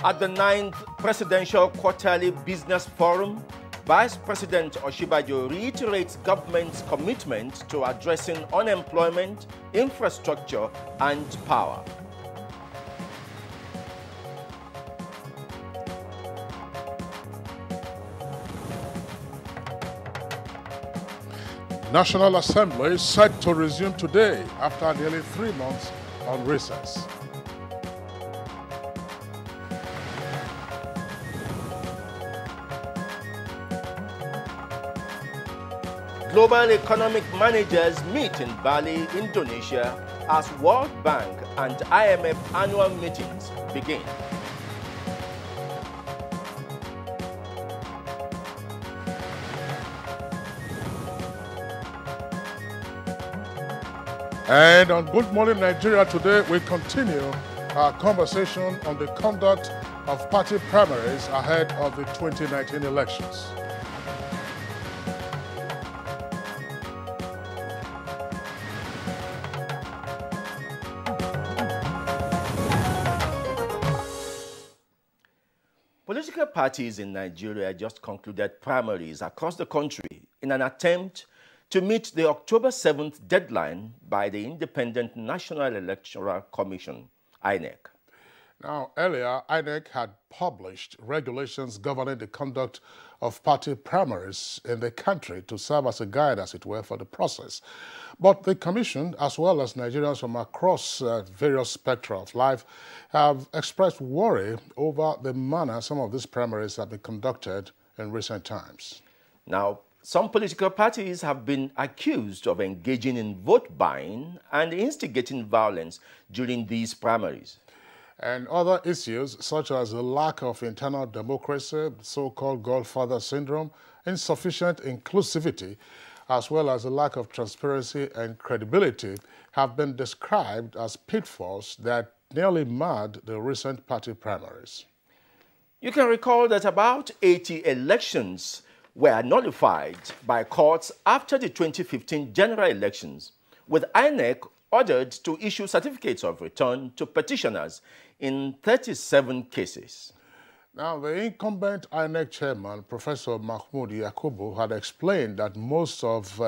At the 9th Presidential Quarterly Business Forum, Vice President Oshibajo reiterates government's commitment to addressing unemployment, infrastructure, and power. National Assembly is set to resume today after nearly 3 months on recess. Global economic managers meet in Bali, Indonesia, as World Bank and IMF annual meetings begin. And on Good Morning Nigeria today, we continue our conversation on the conduct of party primaries ahead of the 2019 elections. Political parties in Nigeria just concluded primaries across the country in an attempt to meet the October 7th deadline by the Independent National Electoral Commission, INEC. Now, earlier, INEC had published regulations governing the conduct of party primaries in the country to serve as a guide, as it were, for the process. But the Commission, as well as Nigerians from across various spectra of life, have expressed worry over the manner some of these primaries have been conducted in recent times. Now, some political parties have been accused of engaging in vote buying and instigating violence during these primaries. And other issues such as the lack of internal democracy, so-called Godfather syndrome, insufficient inclusivity, as well as the lack of transparency and credibility have been described as pitfalls that nearly marred the recent party primaries. You can recall that about 80 elections were nullified by courts after the 2015 general elections, with INEC ordered to issue certificates of return to petitioners in 37 cases. Now, the incumbent INEC chairman, Professor Mahmoud Yakubu, had explained that most of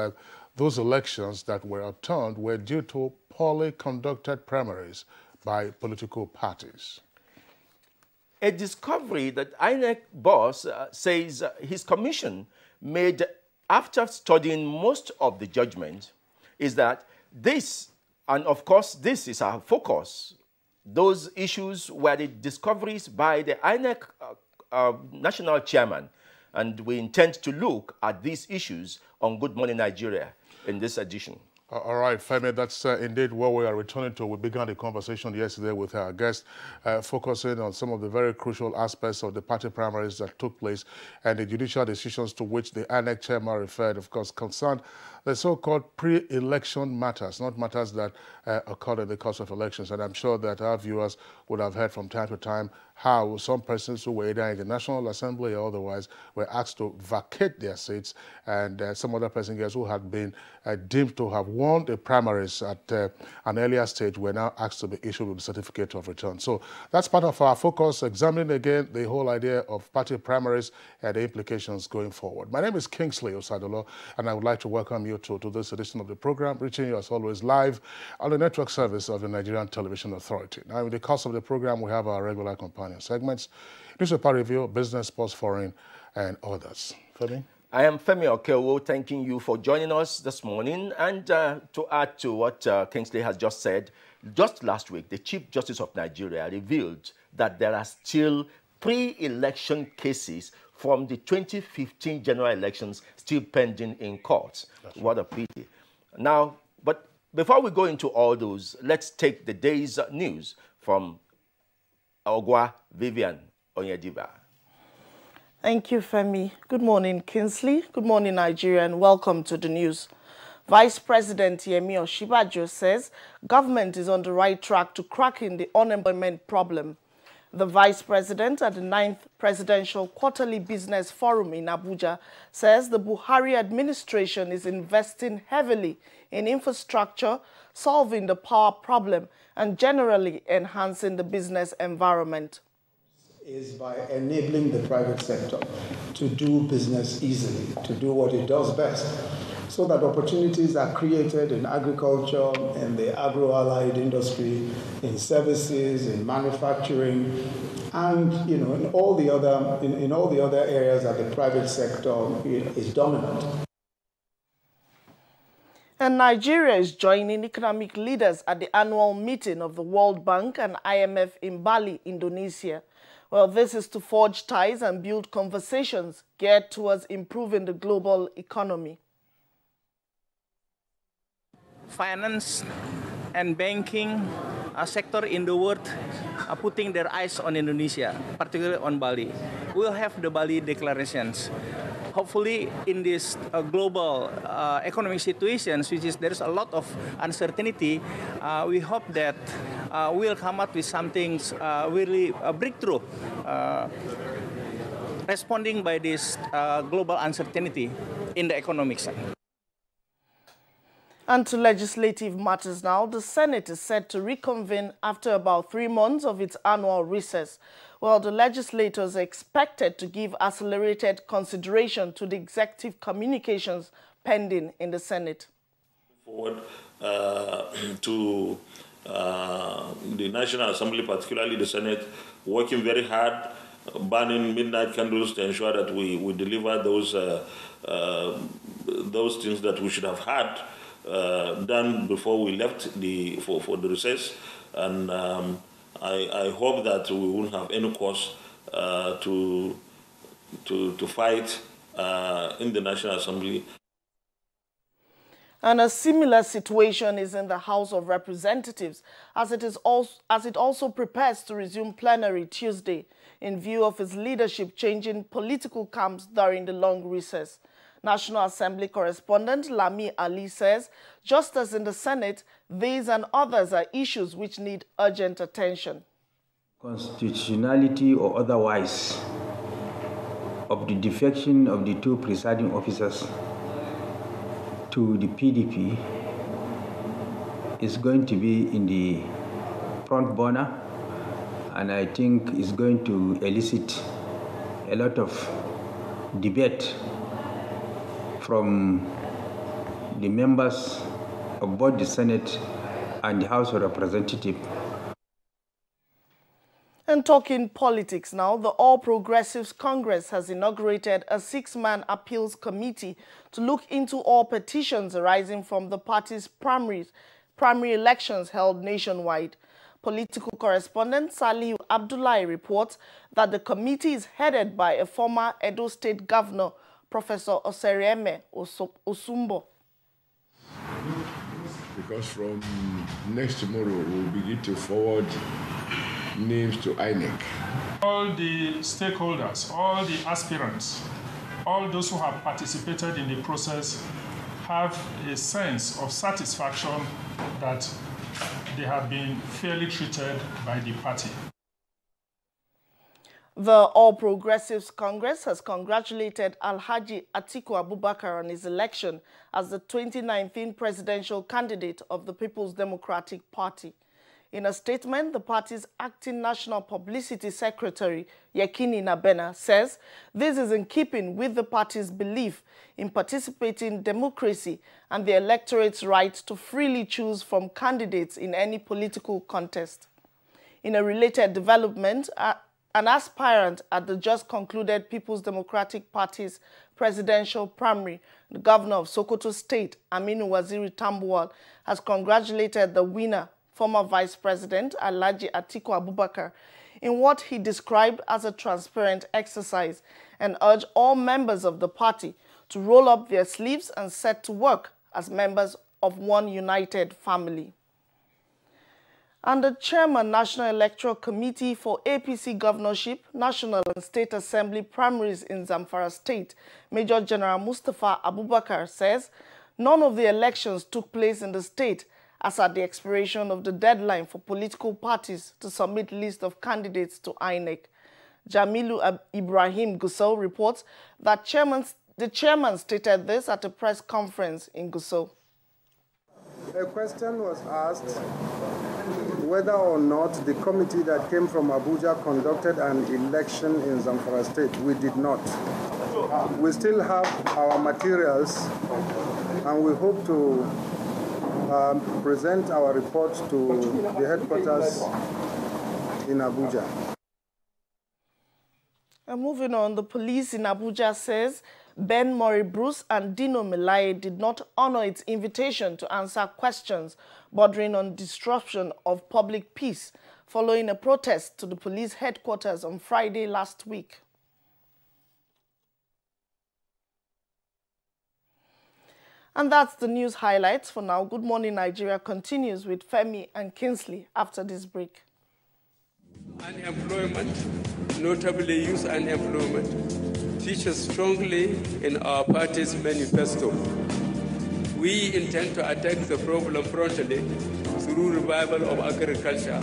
those elections that were overturned were due to poorly conducted primaries by political parties. A discovery that INEC boss says his commission made after studying most of the judgment is that this, and of course this is our focus, those issues were the discoveries by the INEC national chairman, and we intend to look at these issues on Good Morning Nigeria in this edition. All right, Femi, that's indeed what we are returning to. We began the conversation yesterday with our guest, focusing on some of the very crucial aspects of the party primaries that took place and the judicial decisions to which the INEC chairman referred, of course, concerned the so-called pre-election matters, not matters that occurred in the course of elections. And I'm sure that our viewers would have heard from time to time how some persons who were either in the National Assembly or otherwise were asked to vacate their seats, and some other persons who had been deemed to have won the primaries at an earlier stage were now asked to be issued with a certificate of return. So that's part of our focus, examining again the whole idea of party primaries and the implications going forward. My name is Kingsley Osadolo, and I would like to welcome you to this edition of the program, reaching you as always live on the network service of the Nigerian Television Authority. Now, in the course of the program, we have our regular companion segments, newspaper review, business, sports, foreign, and others. Femi? I am Femi Okewo, thanking you for joining us this morning. And to add to what Kingsley has just said, just last week, the Chief Justice of Nigeria revealed that there are still pre-election cases from the 2015 general elections still pending in courts. What a pity. Now, But before we go into all those, let's take the day's news from Ogwa Vivian Onyediba. Thank you, Femi. Good morning, Kingsley. Good morning, Nigeria, and welcome to the news. Vice President Yemi Osinbajo says government is on the right track to cracking the unemployment problem. The Vice President at the 9th Presidential Quarterly Business Forum in Abuja says the Buhari administration is investing heavily in infrastructure, solving the power problem, and generally enhancing the business environment. Is by enabling the private sector to do business easily, to do what it does best, so that opportunities are created in agriculture, in the agro-allied industry, in services, in manufacturing, and in all the other areas that the private sector is dominant. And Nigeria is joining economic leaders at the annual meeting of the World Bank and IMF in Bali, Indonesia. Well, this is to forge ties and build conversations geared towards improving the global economy. Finance and banking sector in the world are putting their eyes on Indonesia, particularly on Bali. We'll have the Bali declarations. Hopefully, in this global economic situations, there's a lot of uncertainty, we hope that we'll come up with something really a breakthrough, responding by this global uncertainty in the economic side. And to legislative matters now, the Senate is set to reconvene after about 3 months of its annual recess. Well, the legislators are expected to give accelerated consideration to the executive communications pending in the Senate. Forward to the National Assembly, particularly the Senate, working very hard, burning midnight candles to ensure that we deliver those things that we should have had done before we left for the recess, and I hope that we won't have any cause to fight in the National Assembly. And a similar situation is in the House of Representatives, as it also prepares to resume plenary Tuesday in view of its leadership changing political camps during the long recess. National Assembly correspondent Lami Ali says, just as in the Senate, these and others are issues which need urgent attention. Constitutionality or otherwise of the defection of the 2 presiding officers to the PDP is going to be in the front burner, and I think is going to elicit a lot of debate from the members of both the Senate and the House of Representatives. And talking politics now, the All Progressives Congress has inaugurated a 6-man appeals committee to look into all petitions arising from the party's primary elections held nationwide. Political correspondent Saliu Abdullahi reports that the committee is headed by a former Edo State Governor, Professor Oserieme Osumbo. Because from next tomorrow, we'll begin to forward names to INEC. All the stakeholders, all the aspirants, all those who have participated in the process have a sense of satisfaction that they have been fairly treated by the party. The All Progressives Congress has congratulated Alhaji Atiku Abubakar on his election as the 2019 presidential candidate of the People's Democratic Party. In a statement, the party's acting national publicity secretary, Yekini Nabena, says this is in keeping with the party's belief in participating democracy and the electorate's right to freely choose from candidates in any political contest. In a related development, an aspirant at the just concluded People's Democratic Party's presidential primary, the governor of Sokoto State, Aminu Waziri Tambuwal, has congratulated the winner, former Vice President Alhaji Atiku Abubakar, in what he described as a transparent exercise, and urged all members of the party to roll up their sleeves and set to work as members of one united family. And the Chairman, National Electoral Committee for APC Governorship, National and State Assembly primaries in Zamfara State, Major General Mustafa Abubakar says none of the elections took place in the state as at the expiration of the deadline for political parties to submit list of candidates to INEC. Jamilu Ibrahim Gusau reports that the chairman stated this at a press conference in Gusau. A question was asked whether or not the committee that came from Abuja conducted an election in Zamfara State. We did not. We still have our materials, and we hope to present our report to the headquarters in Abuja. And moving on, the police in Abuja says Ben Murray Bruce and Dino Melaye did not honor its invitation to answer questions bordering on disruption of public peace following a protest to the police headquarters on Friday last week. And that's the news highlights for now. Good Morning Nigeria continues with Femi and Kingsley after this break. Unemployment, notably youth unemployment, features strongly in our party's manifesto. We intend to attack the problem frontally through revival of agriculture.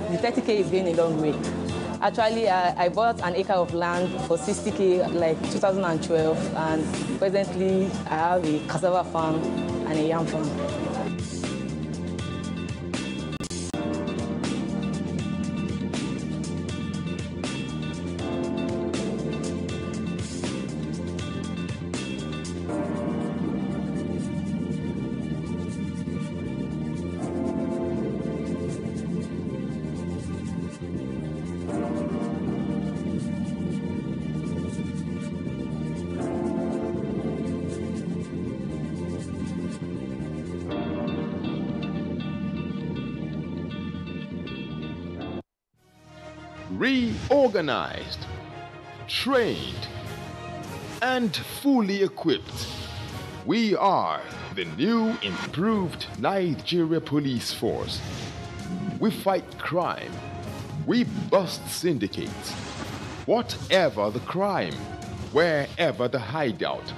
The 30K is going a long way. Actually, I bought an acre of land for 60K like 2012, and presently I have a cassava farm and a yam farm. Reorganized, trained, and fully equipped, we are the new improved Nigeria Police Force. We fight crime, we bust syndicates. Whatever the crime, wherever the hideout,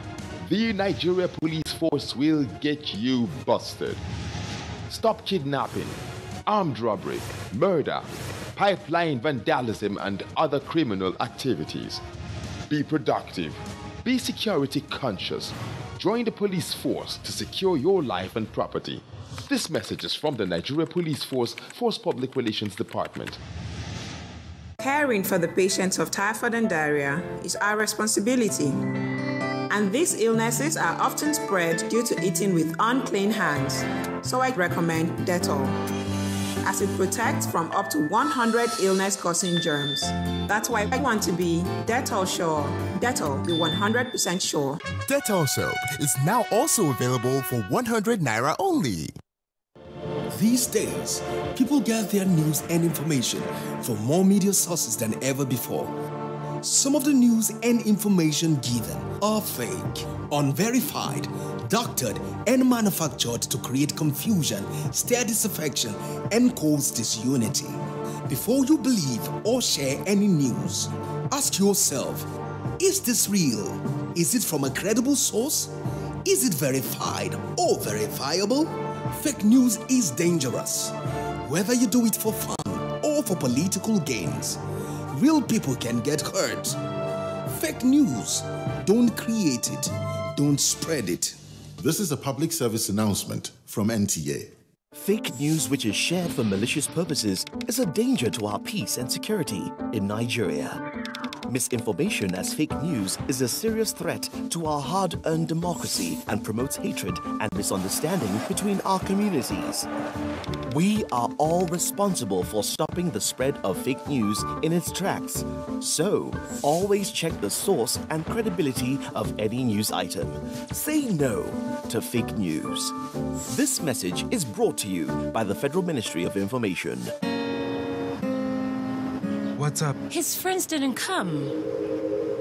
the Nigeria Police Force will get you busted. Stop kidnapping, armed robbery, murder, pipeline vandalism, and other criminal activities. Be productive. Be security conscious. Join the police force to secure your life and property. This message is from the Nigeria Police Force Public Relations Department. Caring for the patients of typhoid and diarrhea is our responsibility. And these illnesses are often spread due to eating with unclean hands. So I recommend Dettol, as it protects from up to 100 illness-causing germs. That's why I want to be Dettol sure. Dettol, be 100% sure. Dettol soap is now also available for 100 Naira only. These days, people get their news and information from more media sources than ever before. Some of the news and information given are fake, unverified, doctored, and manufactured to create confusion, stir disaffection, and cause disunity. Before you believe or share any news, ask yourself, is this real? Is it from a credible source? Is it verified or verifiable? Fake news is dangerous, whether you do it for fun or for political gains. Real people can get hurt. Fake news, don't create it, don't spread it. This is a public service announcement from NTA. Fake news which is shared for malicious purposes is a danger to our peace and security in Nigeria. Misinformation as fake news is a serious threat to our hard-earned democracy and promotes hatred and misunderstanding between our communities. We are all responsible for stopping the spread of fake news in its tracks. So, always check the source and credibility of any news item. Say no to fake news. This message is brought to you by the Federal Ministry of Information. What's up? His friends didn't come.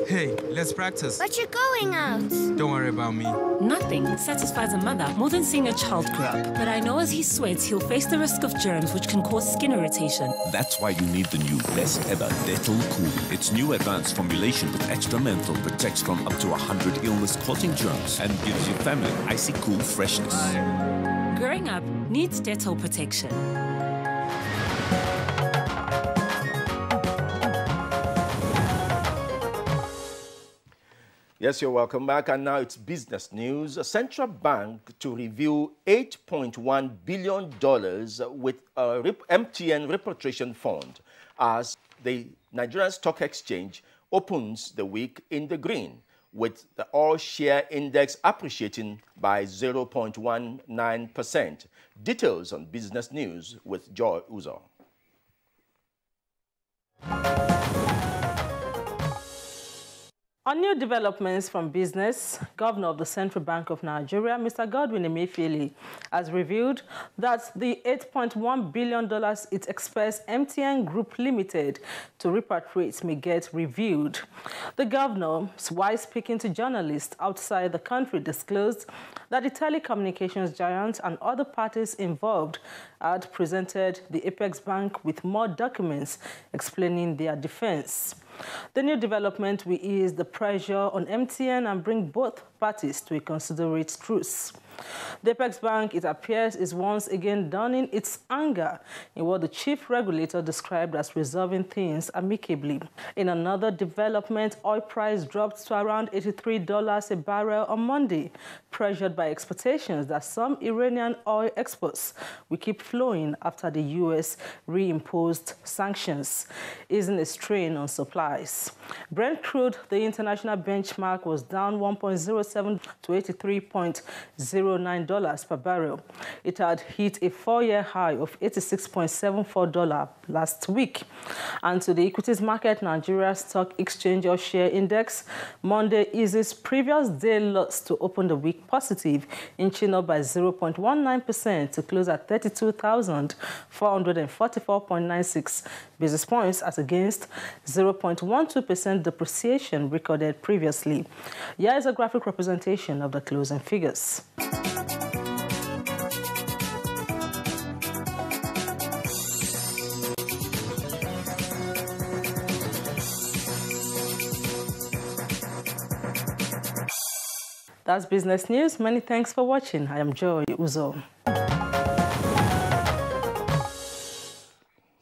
Hey, let's practice. But you're going out. Don't worry about me. Nothing satisfies a mother more than seeing a child grow up. But I know as he sweats, he'll face the risk of germs which can cause skin irritation. That's why you need the new best ever Dettol Cool. Its new advanced formulation with extra menthol protects from up to 100 illness-causing germs and gives your family icy cool freshness. Growing up needs Dettol protection. Yes, you're welcome back. And now it's business news. A central bank to review $8.1 billion with a MTN repatriation fund as the Nigerian Stock Exchange opens the week in the green, with the all-share index appreciating by 0.19%. Details on business news with Joy Uzo. On new developments from business, Governor of the Central Bank of Nigeria, Mr. Godwin Emefiele, has revealed that the $8.1 billion it expects MTN Group Limited to repatriate may get reviewed. The governor, while speaking to journalists outside the country, disclosed that the telecommunications giant and other parties involved had presented the Apex Bank with more documents explaining their defense. The new development will ease the pressure on MTN and bring both parties to a considerate truce. The Apex Bank, it appears, is once again donning its anger in what the chief regulator described as resolving things amicably. In another development, oil price dropped to around $83 a barrel on Monday, pressured by expectations that some Iranian oil exports will keep flowing after the U.S. reimposed sanctions, easing a strain on supplies. Brent crude, the international benchmark, was down 1.07 to $83.09 per barrel. It had hit a four-year high of $86.74 last week. And to the equities market, Nigeria Stock Exchange all-share index Monday eases previous day loss to open the week positive, inching up by 0.19% to close at 32,444.96 basis points as against 0.12% depreciation recorded previously. Here is a graphic representation of the closing figures. That's business news. Many thanks for watching. I am Joy Uzo.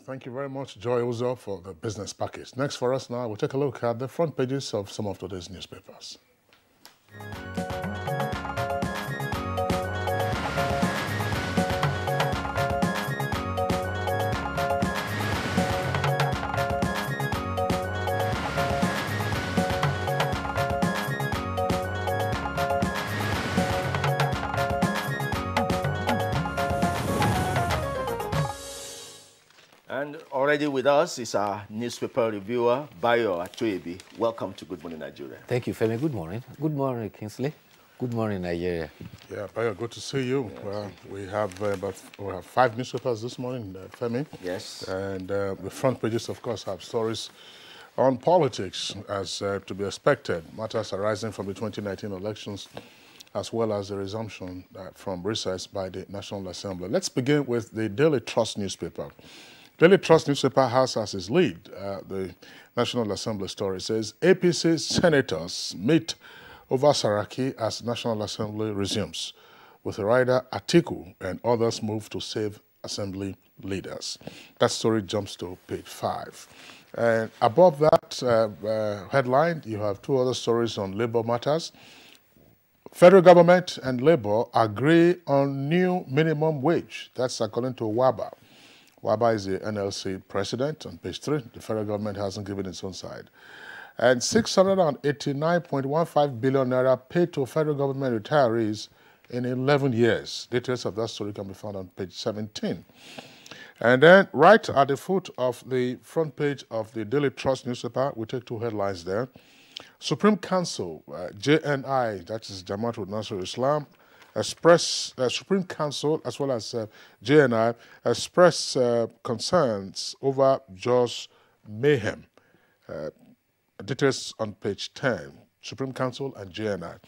Thank you very much, Joy Uzo, for the business package. Next for us now, we'll take a look at the front pages of some of today's newspapers. And already with us is our newspaper reviewer, Bayo Atuebi. Welcome to Good Morning Nigeria. Thank you, Femi. Good morning. Good morning, Kingsley. Good morning, Nigeria. Yeah, Bayo, good to see you. We have 5 newspapers this morning, Femi. Yes. And the front pages, of course, have stories on politics, as to be expected, matters arising from the 2019 elections, as well as the resumption from recess by the National Assembly. Let's begin with the Daily Trust newspaper. Daily Trust newspaper has as its lead the National Assembly story. It says, APC senators meet over Saraki as National Assembly resumes, with Rider Atiku and others move to save Assembly leaders. That story jumps to page 5. And above that headline, you have 2 other stories on labor matters. Federal government and Labour agree on new minimum wage. That's according to WABA. WABA is the NLC president on page 3. The federal government hasn't given its own side. and 689.15 billion naira paid to federal government retirees in 11 years. Details of that story can be found on page 17. And then right at the foot of the front page of the Daily Trust newspaper, we take two headlines there. Supreme Council, JNI, that is Jamaatul Nasrul Islam, Supreme Council as well as JNI express concerns over Jos mayhem. Details on page 10, Supreme Council and JNI.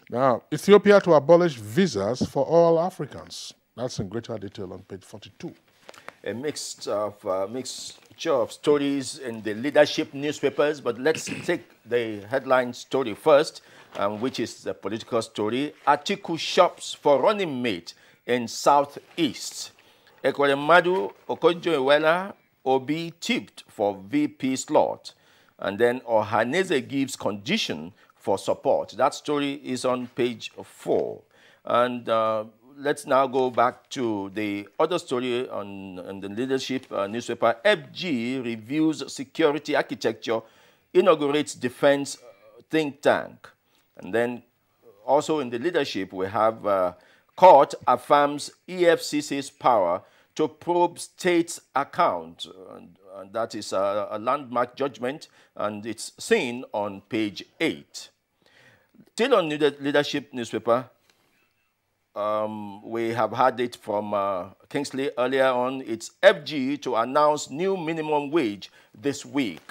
Now, Ethiopia to abolish visas for all Africans. That's in greater detail on page 42. A mixture of stories in the leadership newspapers, but let's take the headline story first, which is the political story. Atiku shops for running mate in Southeast. Ekweremadu Okonjo-Iweala Obi tipped for VP slot. And then Ohaneze gives condition for support. That story is on page 4. And let's now go back to the other story on the leadership newspaper. FG reviews security architecture, inaugurates defense think tank. And then also in the leadership, we have court affirms EFCC's power to probe state's account. And that is a landmark judgment, and it's seen on page 8. Still on the leadership newspaper, we have had it from Kingsley earlier on. It's FG to announce new minimum wage this week.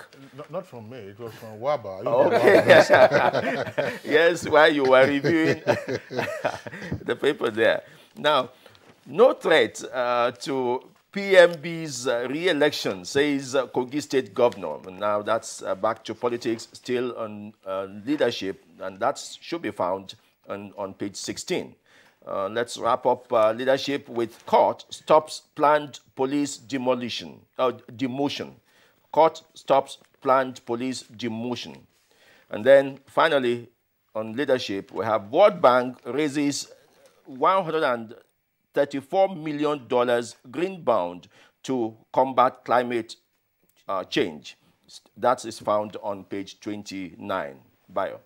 Not from me, it was from Waba. Okay. Yes, while you were reviewing the paper there. Now, no threat to PMB's re-election, says Kogi State Governor. Now, that's back to politics, still on leadership, and that should be found on page 16. Let's wrap up leadership with court stops planned police demotion. Court stops planned police demotion. And then finally, on leadership, we have World Bank raises $134 million green bond to combat climate change. That is found on page 29. Bio.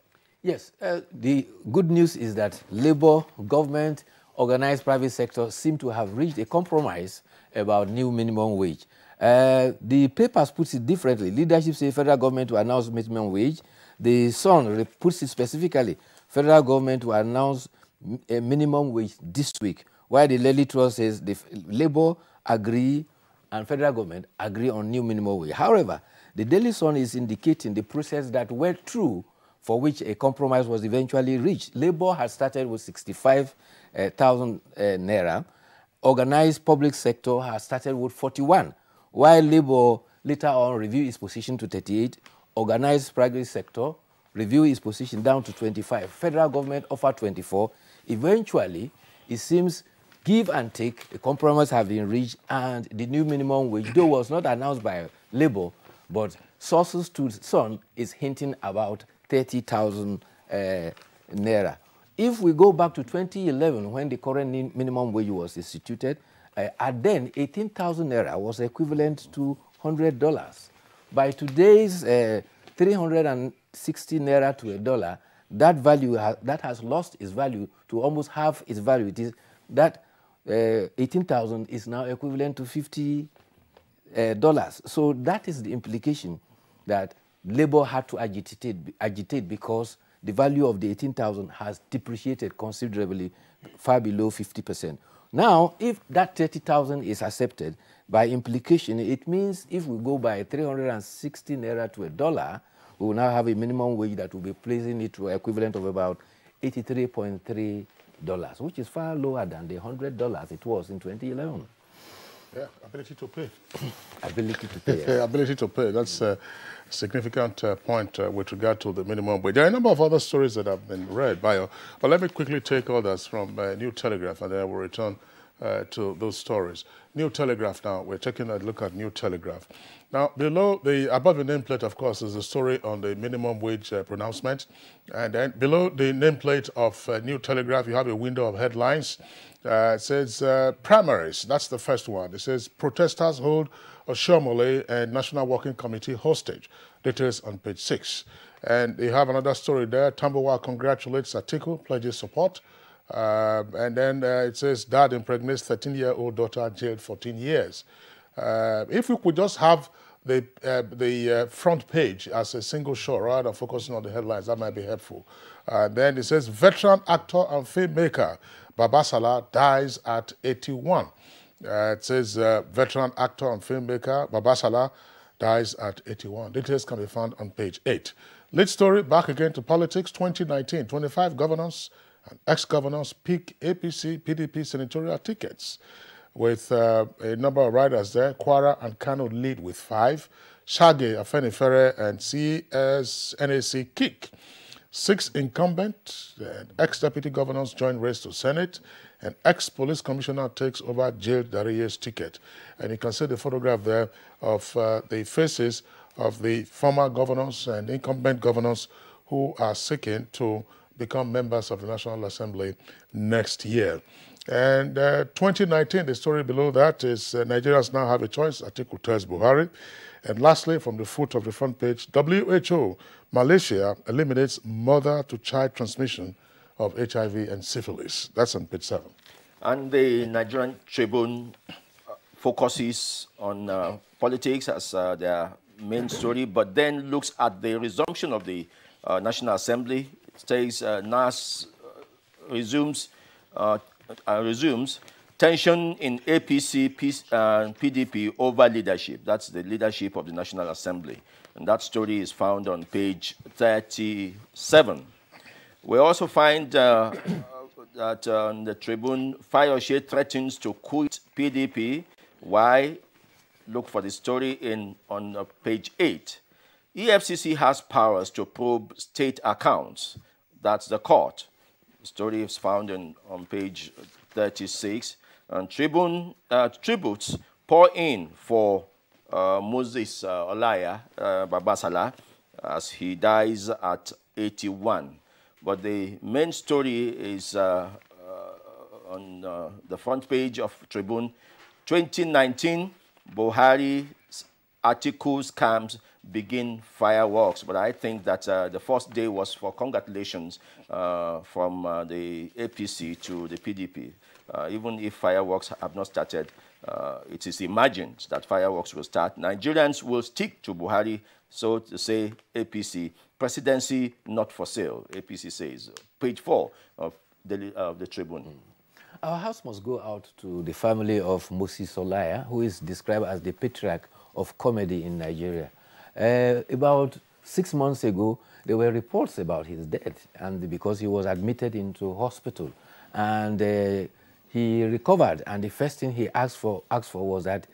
Yes, the good news is that Labour, government, organized private sector seem to have reached a compromise about new minimum wage. The papers put it differently. Leadership says federal government to announce minimum wage. The Sun puts it specifically, federal government to announce a minimum wage this week, while the Daily Trust says the Labour agree and federal government agree on new minimum wage. However, the Daily Sun is indicating the process that went through for which a compromise was eventually reached. Labour has started with 65,000 naira. Organized public sector has started with 41, while Labour later on reviewed its position to 38. Organized private sector reviewed its position down to 25. Federal government offered 24. Eventually, it seems give and take, a compromise have been reached, and the new minimum wage, though was not announced by Labour, but sources to Sun is hinting about 30,000 naira. If we go back to 2011, when the current minimum wage was instituted, at then 18,000 naira was equivalent to $100. By today's 360 naira to $1, that value that has lost its value to almost half its value. It is that 18,000 is now equivalent to $50. So that is the implication that Labour had to agitate because the value of the 18,000 has depreciated considerably, far below 50%. Now, if that 30,000 is accepted, by implication, it means if we go by 360 naira to $1, we will now have a minimum wage that will be placing it to equivalent of about $83.3, which is far lower than the $100 it was in 2011. Yeah, ability to pay. Ability to pay. Yeah. Ability to pay. That's a significant point with regard to the minimum wage. There are a number of other stories that have been read, Bio, but let me quickly take others from New Telegraph, and then we'll return to those stories. New Telegraph now. We're taking a look at New Telegraph. Now, above the nameplate, of course, is a story on the minimum wage pronouncement. And then below the nameplate of New Telegraph, you have a window of headlines. It says primaries. That's the first one. It says protesters hold Oshomole and National Working Committee hostage. Details on page 6. And you have another story there. Tambuwal congratulates Atiku, pledges support. And then it says dad impregnates 13-year-old daughter, jailed 14 years. If we could just have the front page as a single shot rather than focusing on the headlines, that might be helpful. Then it says veteran actor and filmmaker Babasala dies at 81. It says veteran actor and filmmaker Babasala dies at 81. Details can be found on page 8. Lead story, back again to politics, 2019. 25 governors and ex-governors pick APC, PDP senatorial tickets with a number of riders there. Kwara and Kano lead with 5. Shage, Afenifere, and NAC kick. 6 incumbent ex-deputy governors join race to Senate, and ex-police commissioner takes over jailed Dariye's ticket. And you can see the photograph there of the faces of the former governors and incumbent governors who are seeking to become members of the National Assembly next year. And 2019, the story below that is Nigerians now have a choice. Atiku tells Buhari. And lastly, from the foot of the front page, WHO, Malaysia eliminates mother-to-child transmission of HIV and syphilis. That's on page 7. And the Nigerian Tribune focuses on politics as their main story, but then looks at the resumption of the National Assembly. It says NAS resumes tension in APC, PDP over leadership. That's the leadership of the National Assembly. And that story is found on page 37. We also find that on the Tribune, Fayoshe threatens to quit PDP. Why? Look for the story on page 8. EFCC has powers to probe state accounts. That's the court. The story is found on page 36. And Tribune tributes pour in for Moses Olaya Babasala as he dies at 81. But the main story is on the front page of Tribune. 2019, Buhari's Atiku's camps begin fireworks. But I think that the first day was for congratulations from the APC to the PDP. Even if fireworks have not started, it is imagined that fireworks will start. Nigerians will stick to Buhari, so to say APC. Presidency not for sale, APC says. Page 4 of the Tribune. Our house must go out to the family of Moses Olaya, who is described as the patriarch of comedy in Nigeria. About 6 months ago, there were reports about his death, and because he was admitted into hospital, and he recovered, and the first thing he asked for was that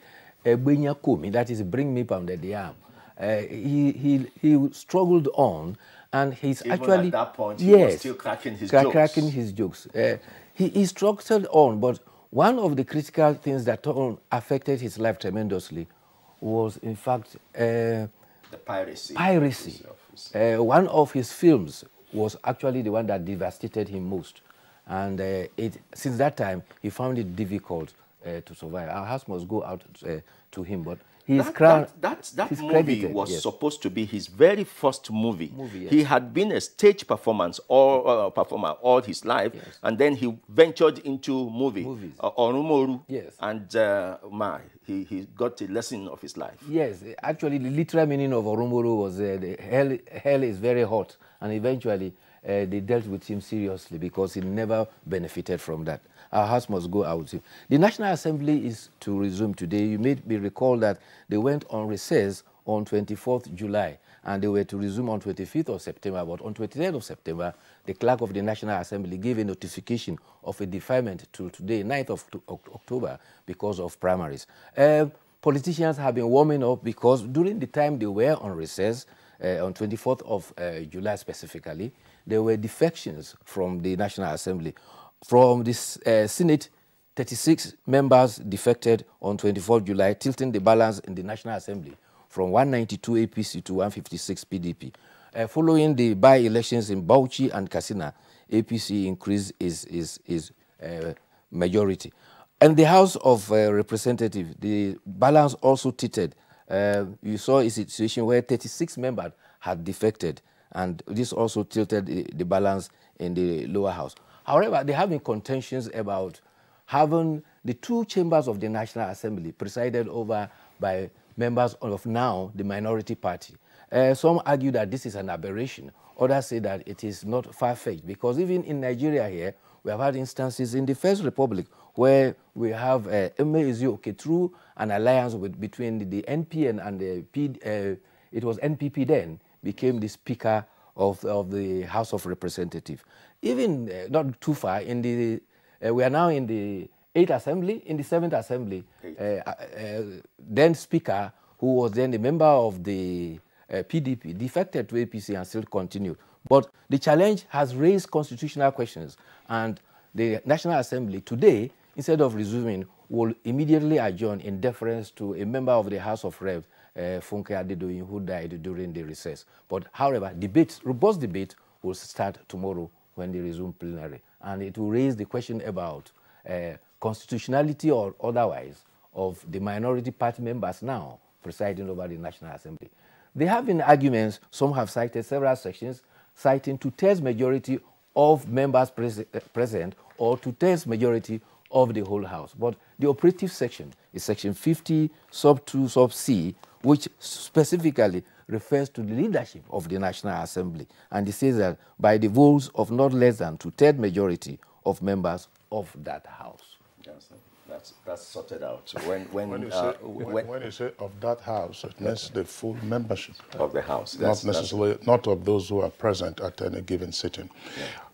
that is, bring me pounded yam. He struggled on, and he's even actually at that point he was still cracking his jokes. He struggled on, but one of the critical things that affected his life tremendously was, in fact, the piracy. One of his films was actually the one that devastated him most, and since that time he found it difficult to survive. Our house must go out to him, but that movie was supposed to be his very first movie. Yes. He had been a stage performer all his life, and then he ventured into movies. Orumoru, and he got a lesson of his life. Yes, actually the literal meaning of Orumoru was hell is very hot, and eventually they dealt with him seriously because he never benefited from that. Our house must go out. The National Assembly is to resume today. You may recall that they went on recess on 24th July, and they were to resume on 25th of September. But on 23rd of September, the clerk of the National Assembly gave a notification of a deferment to today, 9th of October, because of primaries. Politicians have been warming up because during the time they were on recess, on 24th of July specifically, there were defections from the National Assembly. From this Senate, 36 members defected on 24th July, tilting the balance in the National Assembly from 192 APC to 156 PDP. Following the by-elections in Bauchi and Katsina, APC increased its majority. And the House of Representatives, the balance also tilted. You saw a situation where 36 members had defected, and this also tilted the balance in the lower house. However, there have been contentions about having the two chambers of the National Assembly presided over by members of now the minority party. Some argue that this is an aberration. Others say that it is not far-fetched, because even in Nigeria here, we have had instances in the First Republic where we have through an alliance between the NPN and the it was NPP then, became the Speaker of the House of Representatives. Even not too far, in the we are now in the 8th Assembly, in the 7th Assembly, then Speaker, who was then a member of the PDP, defected to APC and still continued. But the challenge has raised constitutional questions, and the National Assembly today, instead of resuming, will immediately adjourn in deference to a member of the House of Reps, Funke Adedoyin, who died during the recess. But however, robust debate will start tomorrow when they resume plenary, and it will raise the question about constitutionality or otherwise of the minority party members now presiding over the National Assembly. There have been arguments, some have cited several sections, citing two-thirds majority of members present or two-thirds majority of the whole House. But the operative section is section 50, sub 2, sub C, which specifically refers to the leadership of the National Assembly. And it says that by the votes of not less than two-thirds majority of members of that House. Yes, that's sorted out. So when you say of that House, it means the full membership of the House. Not necessarily, not of those who are present at any given sitting.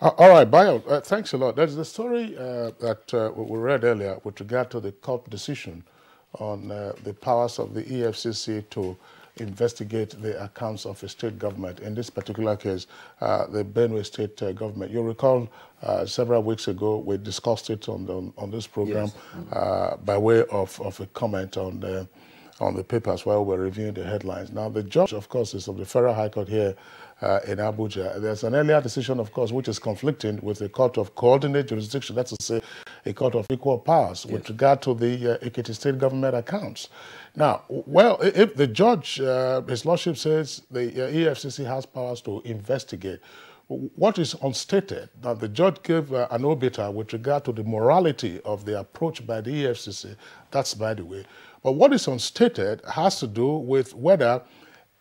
Yeah. All right, Bayo, thanks a lot. There's the story that we read earlier with regard to the court decision on the powers of the EFCC to investigate the accounts of a state government. In this particular case, the Benue state government. You'll recall several weeks ago we discussed it on this program, yes, by way of a comment on the papers while we're reviewing the headlines. Now, the judge, of course, is of the Federal High Court here in Abuja. There's an earlier decision, of course, which is conflicting with the Court of Coordinate Jurisdiction, that's to say, a court of equal powers, yes, with regard to the Ekiti state government accounts. Now, well, if the judge, his lordship says the EFCC has powers to investigate, what is unstated, that the judge gave an obiter with regard to the morality of the approach by the EFCC, that's by the way. But what is unstated has to do with whether,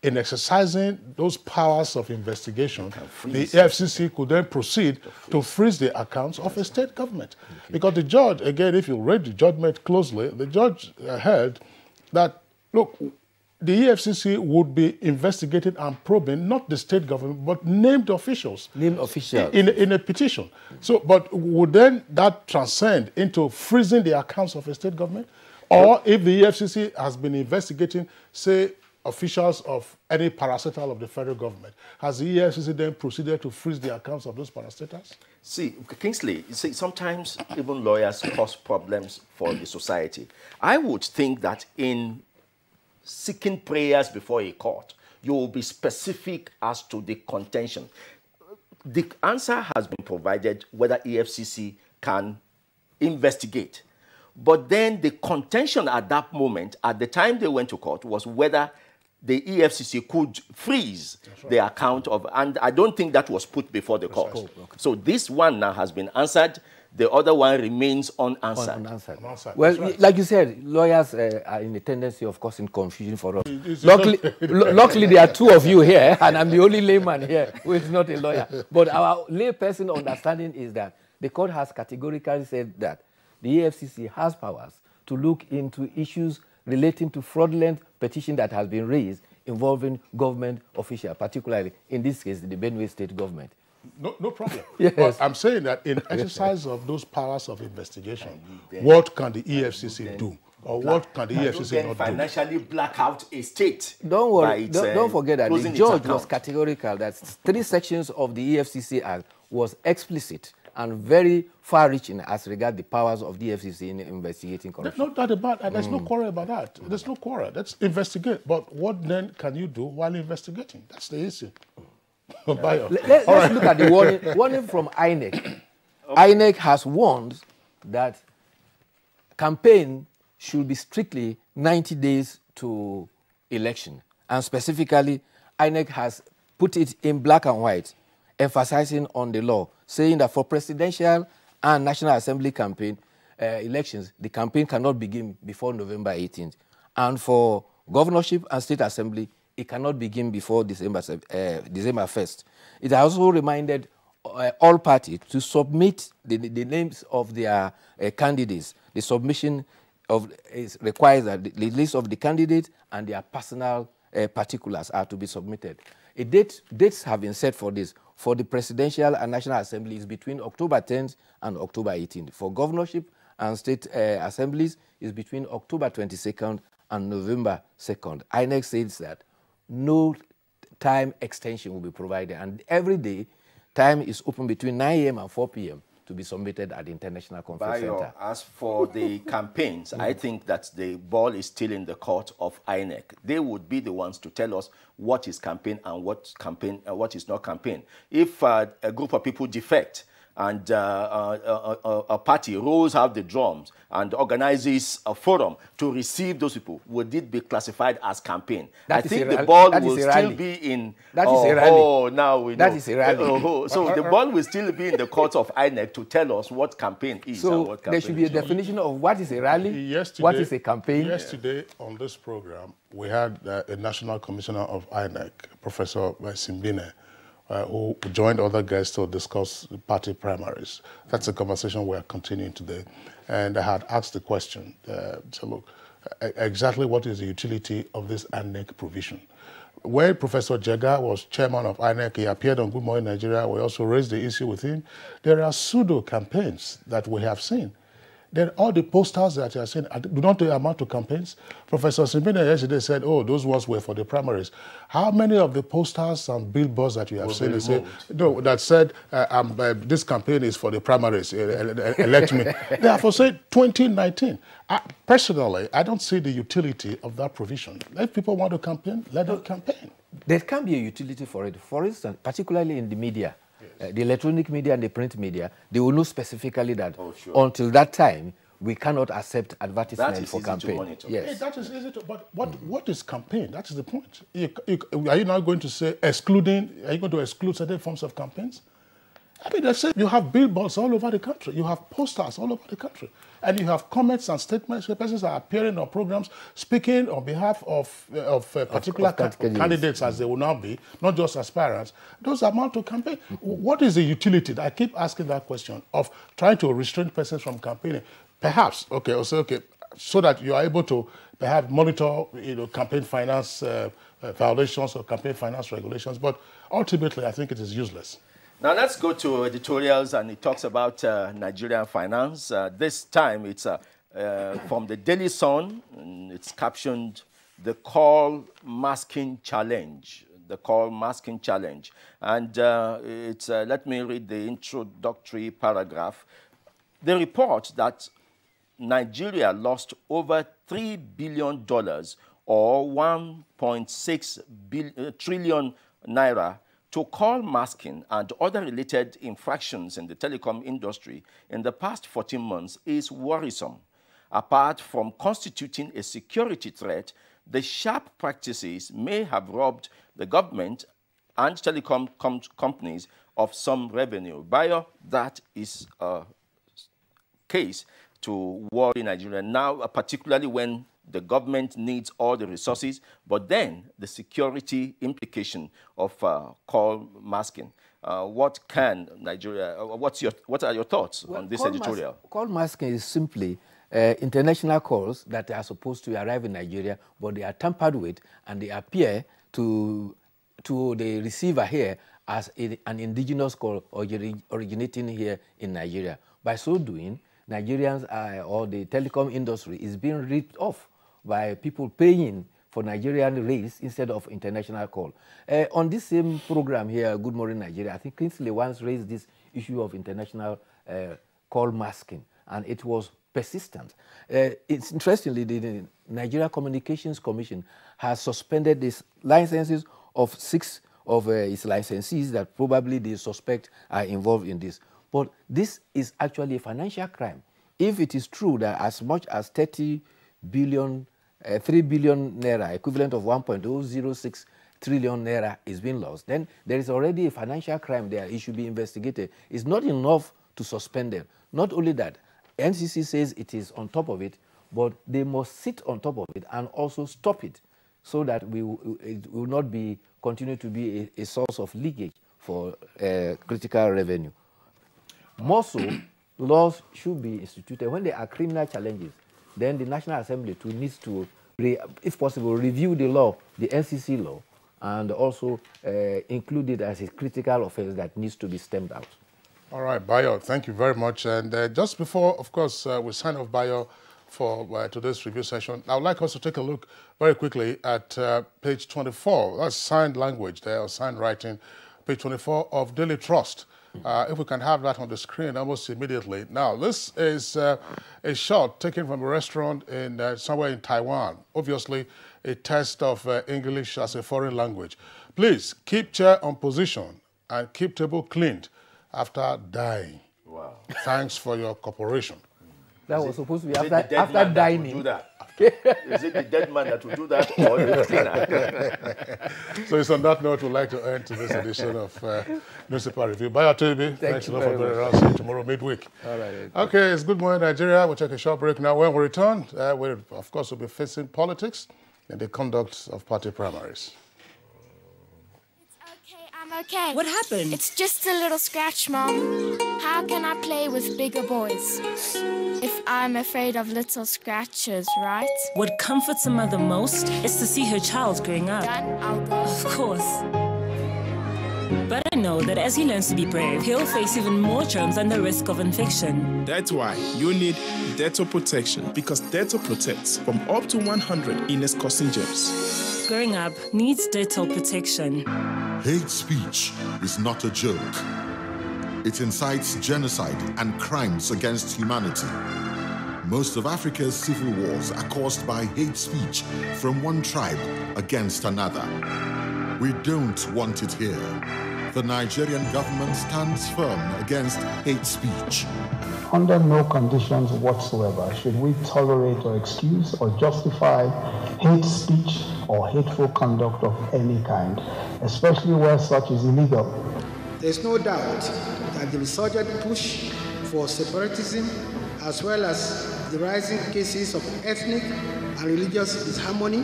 in exercising those powers of investigation, the EFCC could then proceed to freeze the accounts of a state government. Because the judge, again, if you read the judgment closely, the judge held that, look, the EFCC would be investigating and probing not the state government, but named officials. Named officials. In a petition. So, but would then that transcend into freezing the accounts of a state government? Or if the EFCC has been investigating, say, officials of any parastatal of the federal government, has the EFCC then proceeded to freeze the accounts of those parastatals? See, Kingsley, see, sometimes even lawyers cause problems for the society. I would think that in seeking prayers before a court, you will be specific as to the contention. The answer has been provided whether EFCC can investigate. But then the contention at that moment, at the time they went to court, was whether the EFCC could freeze the account of, and I don't think that was put before the court. Okay. So this one now has been answered. The other one remains unanswered. Unanswered. Well, like you said, lawyers are in a tendency of causing confusion for us. Luckily, there are two of you here, and I'm the only layman here who is not a lawyer. But our layperson understanding is that the court has categorically said that the EFCC has powers to look into issues relating to fraudulent petition that has been raised involving government officials, particularly, in this case, the Benue state government. No problem. Yes. But I'm saying that in exercise of those powers of investigation, what can the EFCC do? Or what can the EFCC not do? Financially black out a state. Don't worry. Don't forget that the judge was categorical that 3 sections of the EFCC Act was explicit and very far-reaching as regards the powers of the FCC in investigating corruption. There's no doubt about that. There's no quarrel about that. There's no quarrel. Let's investigate. But what then can you do while investigating? That's the issue. Let's look at the warning from INEC. Okay. INEC has warned that campaign should be strictly 90 days to election. And specifically, INEC has put it in black and white, emphasizing on the law, saying that for presidential and National Assembly campaign elections, the campaign cannot begin before November 18th. And for governorship and state assembly, it cannot begin before December 1st. It has also reminded all parties to submit the names of their candidates. The submission requires that the list of the candidates and their personal particulars are to be submitted. Dates have been set for this. For the presidential and National Assembly is between October 10th and October 18th. For governorship and state assemblies is between October 22nd and November 2nd. INEC says that no time extension will be provided, and every day time is open between 9 a.m. and 4 p.m. to be submitted at the International Conference Center. As for the campaigns, I think that the ball is still in the court of INEC. They would be the ones to tell us what is campaign and what is not campaign. If a group of people defect and a party rolls out the drums and organizes a forum to receive those people, would it be classified as campaign? I think the ball will still be in... That is a rally. Oh, now we know. That is a rally. So the ball will still be in the court of INEC to tell us what campaign is and what campaign there should be a definition of what is a rally, what is a campaign. Yesterday on this program, we had a National Commissioner of INEC, Professor Simbine, who joined other guests to discuss the party primaries. That's a conversation we are continuing today. And I had asked the question, so look, exactly what is the utility of this INEC provision? When Professor Jega was chairman of INEC, he appeared on Good Morning Nigeria. We also raised the issue with him. There are pseudo campaigns that we have seen. Then all the posters that you are seeing do not amount to campaigns. Professor Simbine yesterday said, oh, those ones were for the primaries. How many of the posters and billboards that you have seen that said, this campaign is for the primaries, elect me? They are for, say, 2019. Personally, I don't see the utility of that provision. If people want to campaign, let them campaign. There can be a utility for it. For instance, particularly in the media, the electronic media and the print media, they will know specifically that until that time, we cannot accept advertisement for campaign. Yes. That is easy to, but what is campaign? That is the point. Are you now going to say excluding, are you going to exclude certain forms of campaigns? I mean, let's say you have billboards all over the country. You have posters all over the country. And you have comments and statements where persons are appearing on programs speaking on behalf of particular candidates, as they will now be, not just aspirants. Those amount to campaign. What is the utility? I keep asking that question of trying to restrain persons from campaigning. Perhaps, so that you are able to perhaps monitor, campaign finance violations or campaign finance regulations. But ultimately, I think it is useless. Now let's go to editorials, and it talks about Nigerian finance. This time it's from the Daily Sun. It's captioned, "The Call Masking Challenge." The Call Masking Challenge. And let me read the introductory paragraph. The report that Nigeria lost over $3 billion or 1.6 trillion naira to call masking and other related infractions in the telecom industry in the past 14 months is worrisome. Apart from constituting a security threat, the sharp practices may have robbed the government and telecom companies of some revenue. Bayo, that is a case to worry Nigeria now, particularly when the government needs all the resources, but then the security implication of call masking. What can Nigeria, what are your thoughts on this editorial? Call masking is simply international calls that are supposed to arrive in Nigeria, but they are tampered with and they appear to the receiver here as an indigenous call originating here in Nigeria. By so doing, Nigerians or the telecom industry is being ripped off by people paying for Nigerian race instead of international call. On this same program here, Good Morning Nigeria, I think Kingsley once raised this issue of international call masking, and it was persistent. It's interestingly, the Nigeria Communications Commission has suspended these licenses of 6 of its licensees that probably they suspect are involved in this. But this is actually a financial crime. If it is true that as much as 30 billion, 3 billion naira, equivalent of 1.006 trillion naira is being lost, then there is already a financial crime there. It should be investigated. It's not enough to suspend them. Not only that, NCC says it is on top of it, but they must sit on top of it and also stop it so that it will not continue to be a source of leakage for critical revenue. More so, laws should be instituted. When there are criminal challenges, then the National Assembly too needs to, if possible, review the law, the NCC law, and also include it as a critical offense that needs to be stemmed out. All right, Bayo, thank you very much. And just before, of course, we sign off, Bayo, for today's review session, I would like us to take a look very quickly at page 24. That's signed language there, or signed writing, page 24 of Daily Trust. If we can have that on the screen almost immediately. Now, this is a shot taken from a restaurant in somewhere in Taiwan. Obviously, a test of English as a foreign language. Please keep chair on position and keep table cleaned after dying. Wow. Thanks for your cooperation. That was supposed to be after dining. Is it the dead man that will do that, or the cleaner? So it's on that note we'd like to end to this edition of Newspaper Review. Bye, Atobi. Thanks a lot for being around. See you tomorrow midweek. All right. Okay, it's Good Morning Nigeria. We'll take a short break now. When we return, we of course will be facing politics and the conduct of party primaries. I'm okay. What happened? It's just a little scratch, Mom. How can I play with bigger boys if I'm afraid of little scratches, right? What comforts a mother most is to see her child growing up. Done, I'll go. Of course. But I know that as he learns to be brave, he'll face even more germs and the risk of infection. That's why you need Dettol protection, because Dettol protects from up to 100 illness-causing germs. Growing up needs Dettol protection. Hate speech is not a joke. It incites genocide and crimes against humanity. Most of Africa's civil wars are caused by hate speech from one tribe against another. We don't want it here. The Nigerian government stands firm against hate speech. Under no conditions whatsoever should we tolerate or excuse or justify hate speech or hateful conduct of any kind, especially where such is illegal. There's no doubt that the resurgent push for separatism, as well as the rising cases of ethnic and religious disharmony,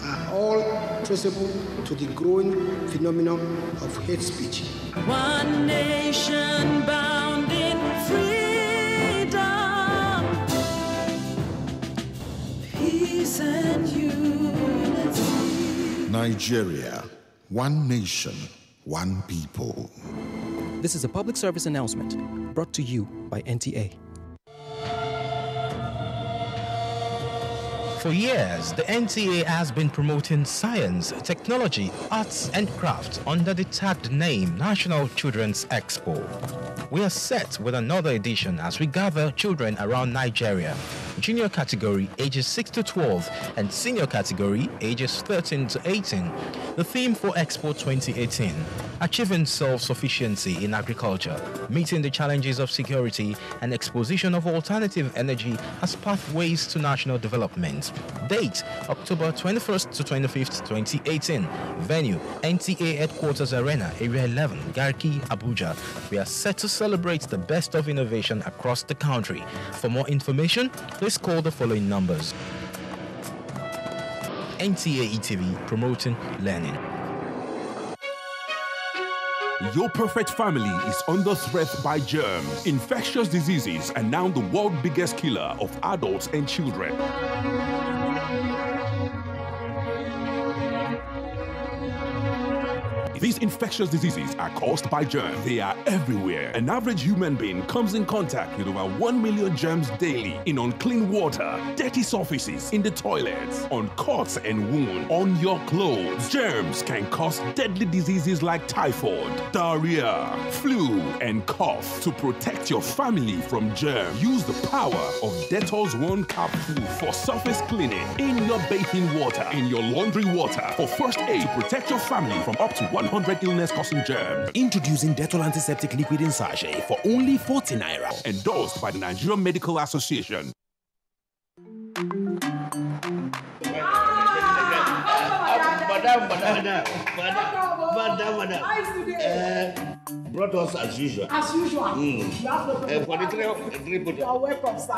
are all traceable to the growing phenomenon of hate speech. One nation bound in freedom, peace and unity. Nigeria, one nation, one people. This is a public service announcement brought to you by NTA. For years, the NTA has been promoting science, technology, arts and crafts under the tagged name National Children's Expo. We are set with another edition as we gather children around Nigeria. Junior category ages 6 to 12 and senior category ages 13 to 18. The theme for Expo 2018, achieving self-sufficiency in agriculture, meeting the challenges of security and exposition of alternative energy as pathways to national development. Date, October 21st to 25th, 2018. Venue, NTA Headquarters Arena, Area 11, Garki, Abuja. We are set to celebrate the best of innovation across the country. For more information, please call the following numbers. NTA ETV, promoting learning. Your perfect family is under threat by germs. Infectious diseases are now the world's biggest killer of adults and children. These infectious diseases are caused by germs. They are everywhere. An average human being comes in contact with over 1 million germs daily in unclean water, dirty surfaces, in the toilets, on cuts and wounds, on your clothes. Germs can cause deadly diseases like typhoid, diarrhea, flu, and cough. To protect your family from germs, use the power of Dettol's One Capsule for surface cleaning in your bathing water, in your laundry water, for first aid to protect your family from up to 100 illness-causing germs. Introducing Dettol Antiseptic Liquid in Sachet for only 40 naira. Endorsed by the Nigerian Medical Association. Brought us as usual. As usual. For the three you are welcome, sir.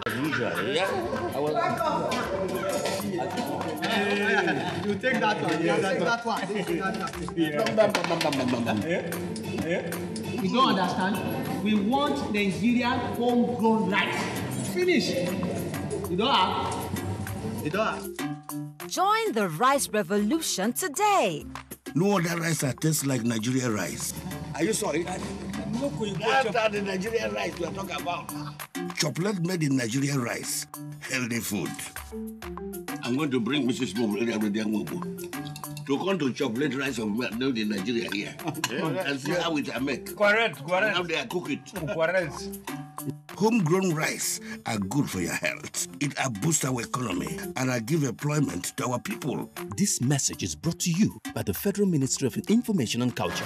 As usual, yeah. You take that one. You take that one. You don't understand? We want Nigerian homegrown rice. Finish. You don't have. You don't have. Join the rice revolution today. No other rice that tastes like Nigerian rice. Are you sorry? That's the Nigerian rice we are talking about. Chocolate made in Nigerian rice. Healthy food. I'm going to bring Mrs. Mom to come to chocolate rice of made in Nigeria here. And see how it are made. Correct. And how they cook it. Correct. Homegrown rice are good for your health. It boosts our economy and give employment to our people. This message is brought to you by the Federal Ministry of Information and Culture.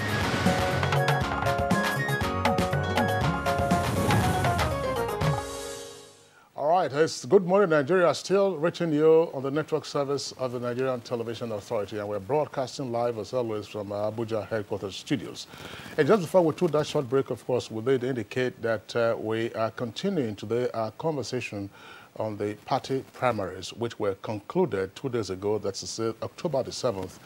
All right, it's Good Morning Nigeria, still reaching you on the network service of the Nigerian Television Authority, and we're broadcasting live as always from our Abuja headquarters studios. And just before we took that short break, of course, we did indicate that we are continuing today our conversation on the party primaries, which were concluded 2 days ago, that's October the 7th,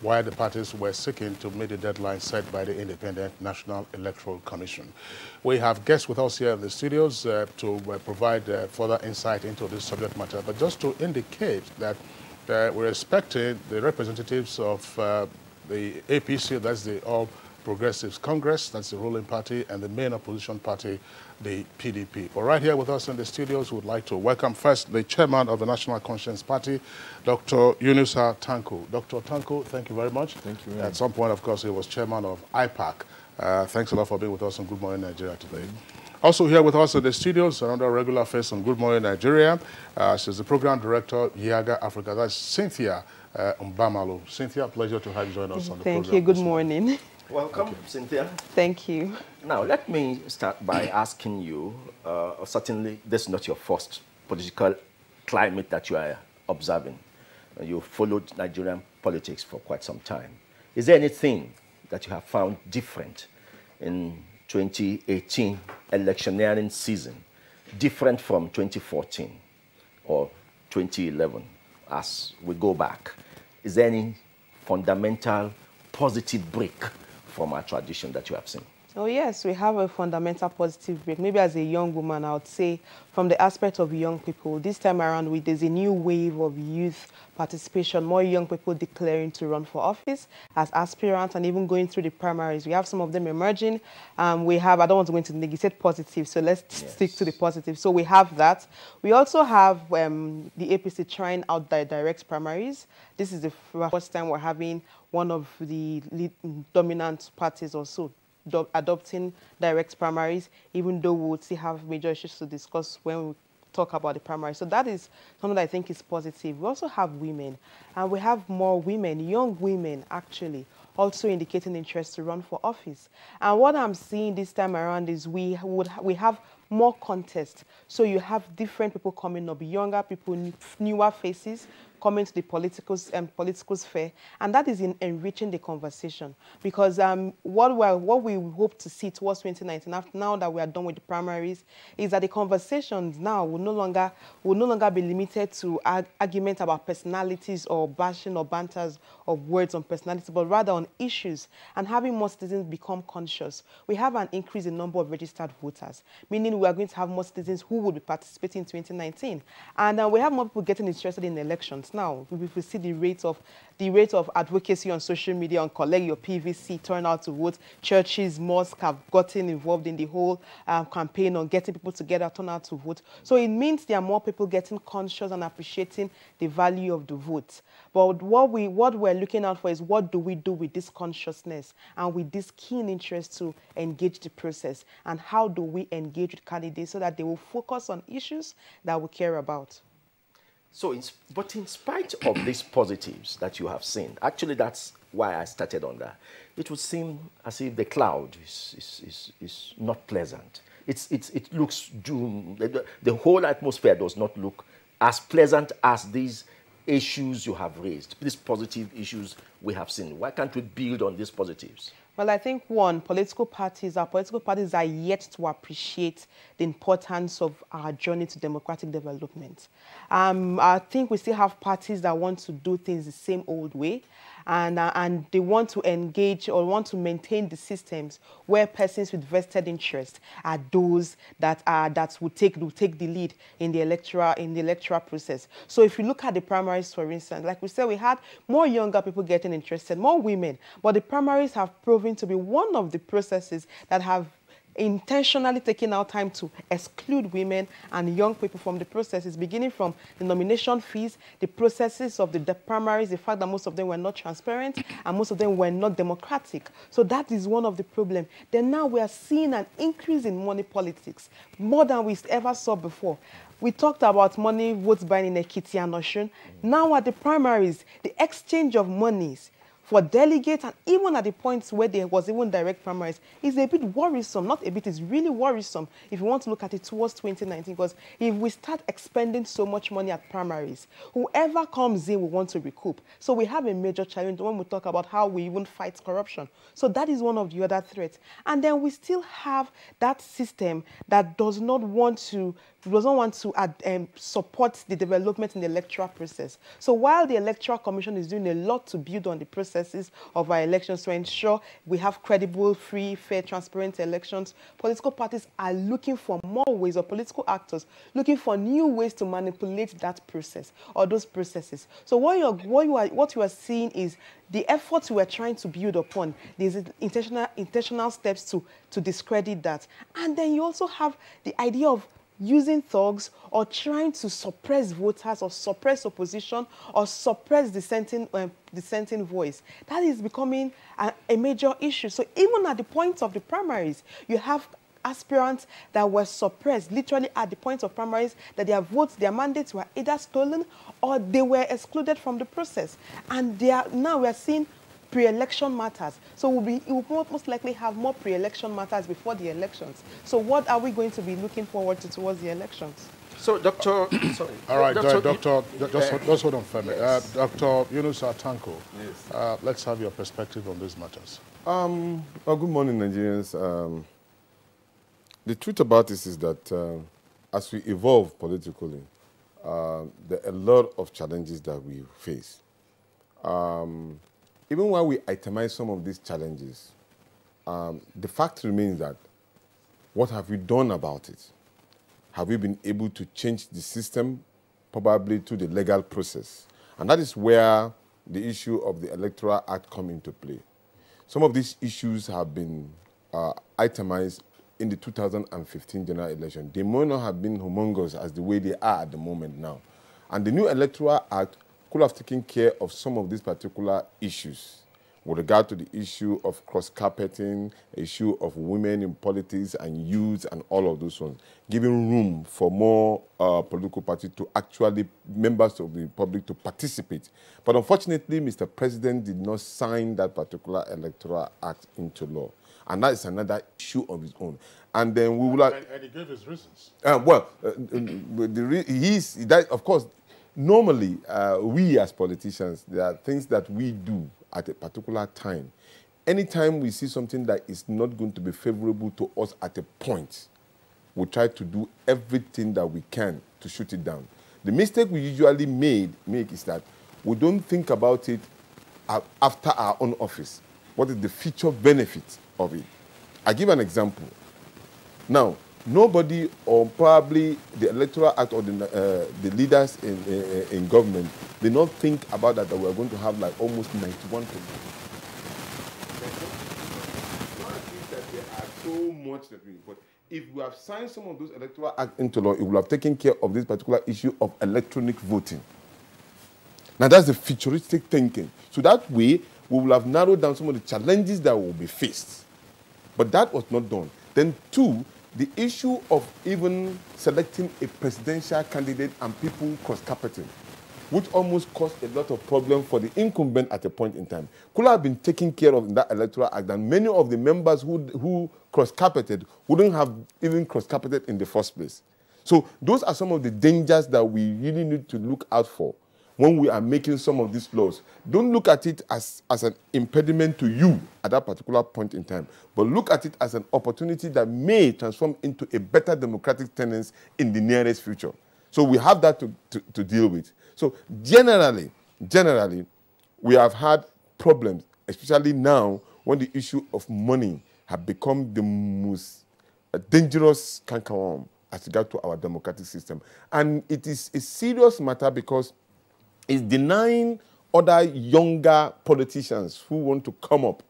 while the parties were seeking to meet the deadline set by the Independent National Electoral Commission. We have guests with us here in the studios to provide further insight into this subject matter. But just to indicate that we're expecting the representatives of the APC, that's the All Progressives Congress, that's the ruling party, and the main opposition party, the PDP. But right here with us in the studios, we would like to welcome first the chairman of the National Conscience Party, Dr. Yunusa Tanko. Dr. Tanko, thank you very much. Thank you. At some point, of course, he was chairman of IPAC. Thanks a lot for being with us on Good Morning Nigeria today. Also here with us in the studios, another regular face on Good Morning Nigeria. She's the program director, Yaga Africa. That's Cynthia Mbamalu. Cynthia, pleasure to have you join us on the program. Thank you. Good morning. Welcome, Cynthia. Thank you. Now, let me start by asking you, certainly this is not your first political climate that you are observing. You followed Nigerian politics for quite some time. Is there anything that you have found different in 2018 electioneering season, different from 2014 or 2011 as we go back? Is there any fundamental positive break from our tradition that you have seen? Oh yes, we have a fundamental positive break. Maybe as a young woman, I would say from the aspect of young people, this time around there's a new wave of youth participation, more young people declaring to run for office as aspirants and even going through the primaries. We have some of them emerging. We have, I don't want to go into negative positive, so let's stick to the positive. So we have that. We also have the APC trying out their direct primaries. This is the first time we're having one of the dominant parties also adopting direct primaries, even though we would still have major issues to discuss when we talk about the primary. So that is something that I think is positive. We also have women, and we have more women, young women actually, also indicating interest to run for office. And what I'm seeing this time around is we have more contest. So you have different people coming up, younger people, newer faces coming to the political sphere, and that is enriching the conversation. Because what we hope to see towards 2019, now that we are done with the primaries, is that the conversations now will no longer be limited to arguments about personalities or bashing or banters of words on personalities, but rather on issues and having more citizens become conscious. We have an increase in number of registered voters, meaning we are going to have more citizens who will be participating in 2019, and we have more people getting interested in elections. elections now. If we see the rate of advocacy on social media, on collect your PVC, turn out to vote, churches, mosques have gotten involved in the whole campaign on getting people together, turn out to vote. So it means there are more people getting conscious and appreciating the value of the vote. But what we're looking out for is, what do we do with this consciousness and with this keen interest to engage the process, and how do we engage with candidates so that they will focus on issues that we care about. So, but in spite of these positives that you have seen, actually that's why I started on that, it would seem as if the cloud is not pleasant. It looks doomed. The whole atmosphere does not look as pleasant as these issues you have raised, these positive issues we have seen. Why can't we build on these positives? Well, I think, one, our political parties are yet to appreciate the importance of our journey to democratic development. I think we still have parties that want to do things the same old way, and they want to engage or want to maintain the systems where persons with vested interest are those that will take the lead in the electoral process. So if you look at the primaries, for instance, like we said, we had more younger people getting interested, more women, but the primaries have proven to be one of the processes that have intentionally taking our time to exclude women and young people from the processes, beginning from the nomination fees, the processes of the primaries, the fact that most of them were not transparent and most of them were not democratic. So that is one of the problems. Then now we are seeing an increase in money politics, more than we ever saw before. We talked about money votes buying in Ekiti and Osun. Now at the primaries, the exchange of monies for delegates, and even at the points where there was even direct primaries, is a bit worrisome. Not a bit, it's really worrisome if you want to look at it towards 2019, because if we start expending so much money at primaries, whoever comes in will want to recoup. So we have a major challenge when we talk about how we even fight corruption. So that is one of the other threats. And then we still have that system that does not want to support the development in the electoral process. So while the Electoral Commission is doing a lot to build on the processes of our elections to ensure we have credible, free, fair, transparent elections, political parties are looking for more ways, or political actors looking for new ways to manipulate that process or those processes. So what you are seeing is the efforts we are trying to build upon. There's intentional steps to discredit that. And then you also have the idea of using thugs or trying to suppress voters or suppress opposition or suppress dissenting voice. That is becoming a major issue. So even at the point of the primaries, you have aspirants that were suppressed, literally at the point of primaries, that their votes, their mandates were either stolen or they were excluded from the process. And now we are seeing pre-election matters. So we will most likely have more pre-election matters before the elections. So what are we going to be looking forward to towards the elections? So, Doctor... sorry. All right, Doctor, just hold on for a minute. Yes. Dr. Yunus Atanko, yes. Let's have your perspective on these matters. Well, good morning, Nigerians. The truth about this is that as we evolve politically, there are a lot of challenges that we face. Even while we itemize some of these challenges, the fact remains that what have we done about it? Have we been able to change the system, probably to the legal process? And that is where the issue of the Electoral Act come into play. Some of these issues have been itemized in the 2015 general election. They may not have been humongous as the way they are at the moment now. And the new Electoral Act could have taken care of some of these particular issues with regard to the issue of cross-carpeting, issue of women in politics and youth and all of those ones, giving room for more political parties to actually, members of the public to participate. But unfortunately, Mr. President did not sign that particular Electoral Act into law. And that is another issue of his own. And then we will... And he gave his reasons. Of course, normally, we as politicians, there are things that we do at a particular time. Anytime we see something that is not going to be favorable to us at a point, we try to do everything that we can to shoot it down. The mistake we usually make is that we don't think about it after our own office. What is the future benefit of it? I give an example. Now, nobody, or probably the Electoral Act or the leaders in government, they not think about that we are going to have like almost 91%. So much that but if we have signed some of those electoral acts into law, it will have taken care of this particular issue of electronic voting. Now that's the futuristic thinking. So that way, we will have narrowed down some of the challenges that will be faced. But that was not done. Then two, the issue of even selecting a presidential candidate and people cross-carpeting, which almost caused a lot of problem for the incumbent at a point in time, could have been taken care of in that electoral act, and many of the members who cross-carpeted wouldn't have even cross-carpeted in the first place. So those are some of the dangers that we really need to look out for when we are making some of these laws. Don't look at it as an impediment to you at that particular point in time, but look at it as an opportunity that may transform into a better democratic tendency in the nearest future. So we have that to deal with. So generally, we have had problems, especially now when the issue of money have become the most dangerous cankerworm as regards to our democratic system. And it is a serious matter because it's denying other younger politicians who want to come up.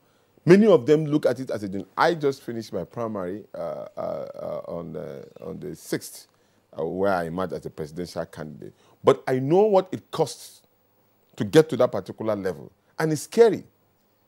Many of them look at it as a... I just finished my primary on the 6th, where I emerged as a presidential candidate. But I know what it costs to get to that particular level. And it's scary.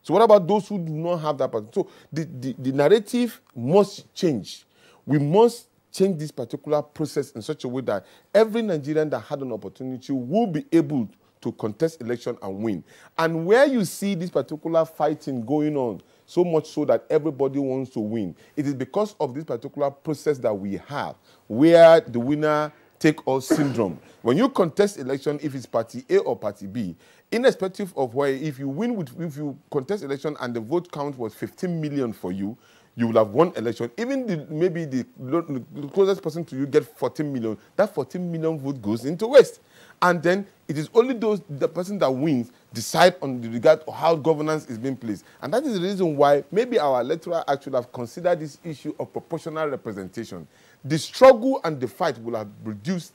So what about those who do not have that? So the narrative must change. We must change this particular process in such a way that every Nigerian that had an opportunity will be able to contest election and win. And where you see this particular fighting going on, so much so that everybody wants to win, it is because of this particular process that we have, where the winner take all syndrome. When you contest election, if it's party A or party B, irrespective of where, if you contest election and the vote count was 15 million for you, you will have won election. Even maybe the closest person to you get 14 million. That 14 million vote goes into waste. And then it is only the person that wins decide on the regard of how governance is being placed. And that is the reason why maybe our electoral act should have considered this issue of proportional representation. The struggle and the fight will have reduced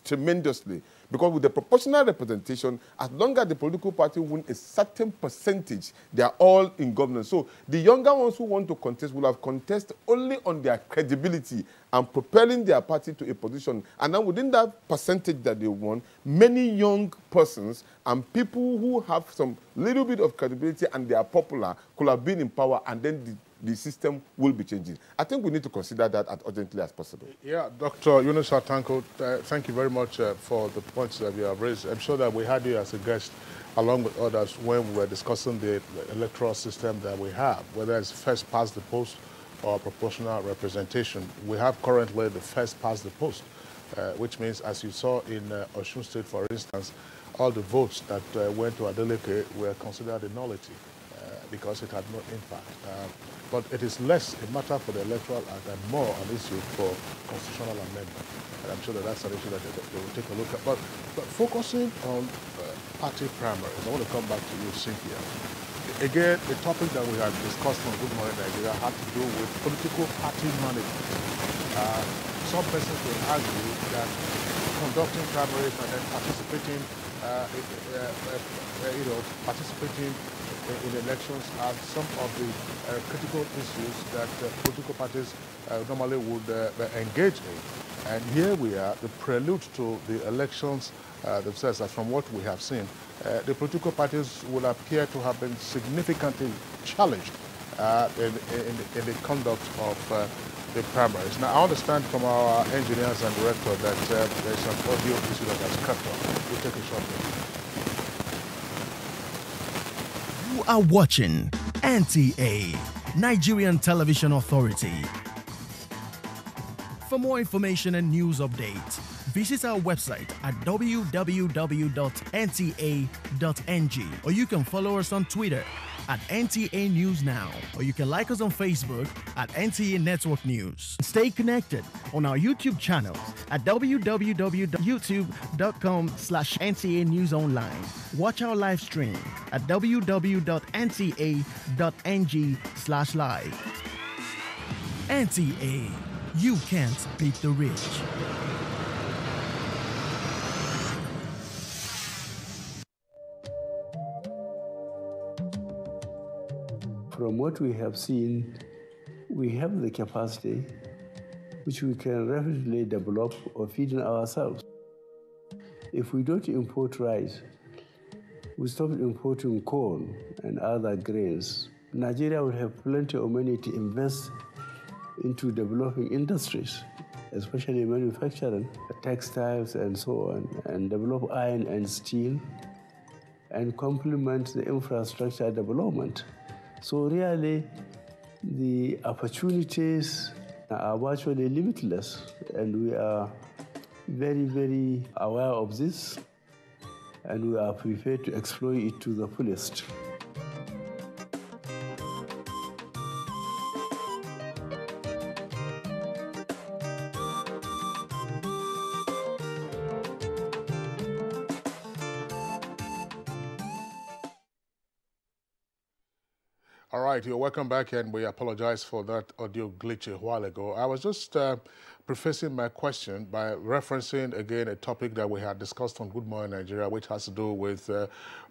tremendously, because with the proportional representation, as long as the political party win a certain percentage, they are all in governance. So the younger ones who want to contest will have contest only on their credibility and propelling their party to a position. And then within that percentage that they won, many young persons and people who have some little bit of credibility and they are popular could have been in power, and then the system will be changing. I think we need to consider that as urgently as possible. Yeah, Dr. Yunus Tanko, thank you very much for the points that you have raised. I'm sure that we had you as a guest along with others when we were discussing the electoral system that we have, whether it's first past the post or proportional representation. We have currently the first past the post, which means, as you saw in Osun State, for instance, all the votes that went to Adeleke were considered a nullity because it had no impact. But it is less a matter for the Electoral Act and more an issue for constitutional amendment. And I'm sure that that's an issue that they will take a look at. But focusing on party primaries, I want to come back to you, Cynthia. Again, the topic that we had discussed on Good Morning Nigeria had to do with political party management. Some persons will argue that conducting primaries and then participating in elections are some of the critical issues that political parties normally would engage in. And here we are, the prelude to the elections themselves, as from what we have seen, the political parties will appear to have been significantly challenged in the conduct of the primaries. Now, I understand from our engineers and director that there's an audio issue that has cut off. We'll take a short break. You are watching NTA, Nigerian Television Authority. For more information and news updates, visit our website at www.nta.ng, or you can follow us on Twitter at NTA News Now, or you can like us on Facebook at NTA Network News. Stay connected on our YouTube channel at www.youtube.com/NTA News Online. Watch our live stream at www.nta.ng/live. NTA, You can't beat the rich. From what we have seen, we have the capacity which we can rapidly develop or feed in ourselves. If we don't import rice, we stop importing corn and other grains, Nigeria will have plenty of money to invest into developing industries, especially manufacturing, textiles and so on, and develop iron and steel, and complement the infrastructure development. So really, the opportunities are virtually limitless, and we are very, very aware of this, and we are prepared to exploit it to the fullest. All right, you're welcome back, and we apologize for that audio glitch a while ago. I was just prefacing my question by referencing again a topic that we had discussed on Good Morning Nigeria, which has to do with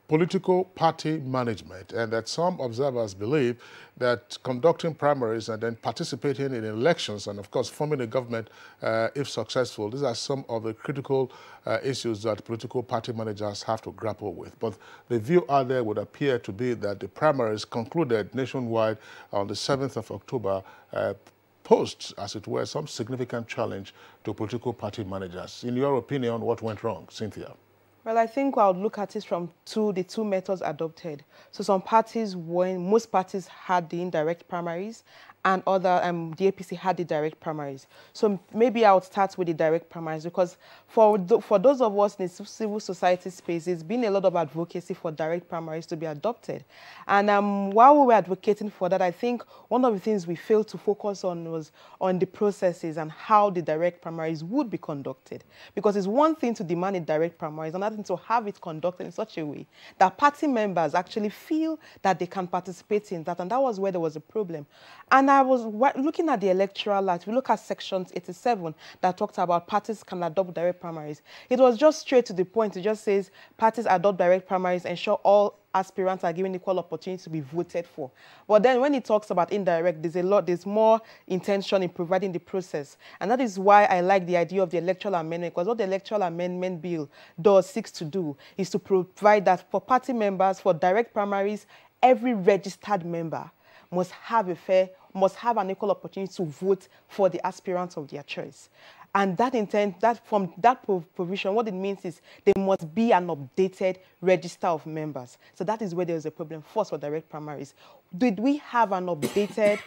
political party management, and that some observers believe that conducting primaries and then participating in elections and, of course, forming a government, if successful, these are some of the critical issues that political party managers have to grapple with. But the view out there would appear to be that the primaries concluded nationwide on the 7th of October posed, as it were, some significant challenge to political party managers. In your opinion, what went wrong, Cynthia? Well, I think I would look at it from the two methods adopted. So some parties, most parties had the indirect primaries, and other, the APC had the direct primaries. So maybe I would start with the direct primaries, because for those of us in the civil society space, there's been a lot of advocacy for direct primaries to be adopted. And while we were advocating for that, I think one of the things we failed to focus on was on the processes and how the direct primaries would be conducted. Because it's one thing to demand a direct primaries, another thing to have it conducted in such a way that party members actually feel that they can participate in that, and that was where there was a problem. And I was looking at the Electoral Act. We look at Section 87 that talked about parties can adopt direct primaries. It was just straight to the point. It just says parties adopt direct primaries, ensure all aspirants are given equal opportunity to be voted for. But then when it talks about indirect, there's more intention in providing the process. And that is why I like the idea of the electoral amendment, because what the electoral amendment bill seeks to do is to provide that for party members, for direct primaries, every registered member must have an equal opportunity to vote for the aspirants of their choice. And from that provision, what it means is there must be an updated register of members. So that is where there's a problem first for direct primaries. Did we have an updated,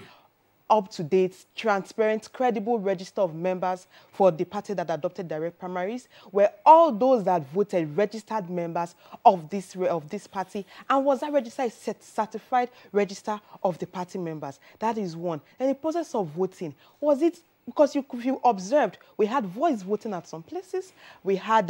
up-to-date, transparent, credible register of members for the party that adopted direct primaries, where all those that voted registered members of this party, and was that register a certified register of the party members? That is one. And the process of voting, was it? Because if you observed, we had voice voting at some places. We had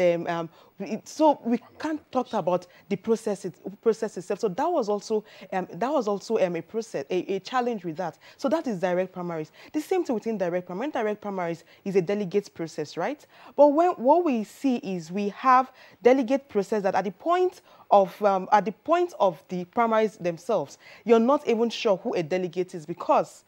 so we can't talk about the process itself. So that was also a process, a challenge with that. So that is direct primaries. The same thing with indirect primaries. Indirect primaries is a delegate process, right? But what we see is we have delegate process that at the point of the primaries themselves, you're not even sure who a delegate is, because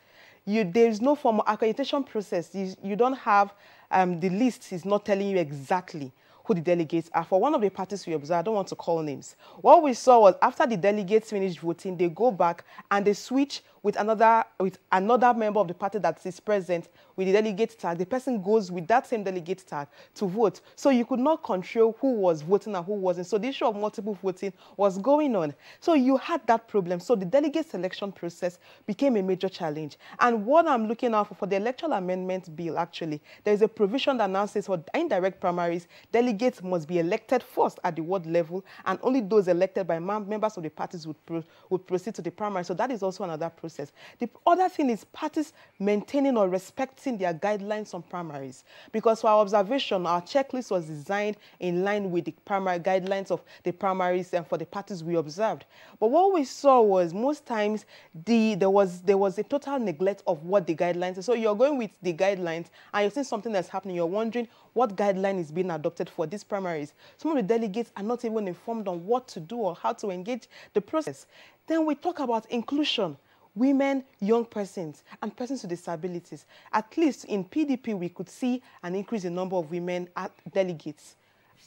there is no formal accreditation process. You don't have, the list is not telling you exactly who the delegates are. For one of the parties we observed, I don't want to call names, what we saw was after the delegates finished voting, they go back and they switch with another member of the party that is present with the delegate tag. The person goes with that same delegate tag to vote. So you could not control who was voting and who wasn't. So the issue of multiple voting was going on. So you had that problem. So the delegate selection process became a major challenge. And what I'm looking out for the electoral amendment bill, actually, there is a provision that now says for indirect primaries, delegates delegates must be elected first at the ward level, and only those elected by members of the parties would proceed to the primary. So that is also another process. The other thing is parties maintaining or respecting their guidelines on primaries. Because for our observation, our checklist was designed in line with the primary guidelines of the primaries and for the parties we observed. But what we saw was most times there was a total neglect of what the guidelines are. So you're going with the guidelines and you're seeing something that's happening. You're wondering what guideline is being adopted for these primaries. Some of the delegates are not even informed on what to do or how to engage the process. Then we talk about inclusion. Women, young persons, and persons with disabilities. At least in PDP, we could see an increase in number of women delegates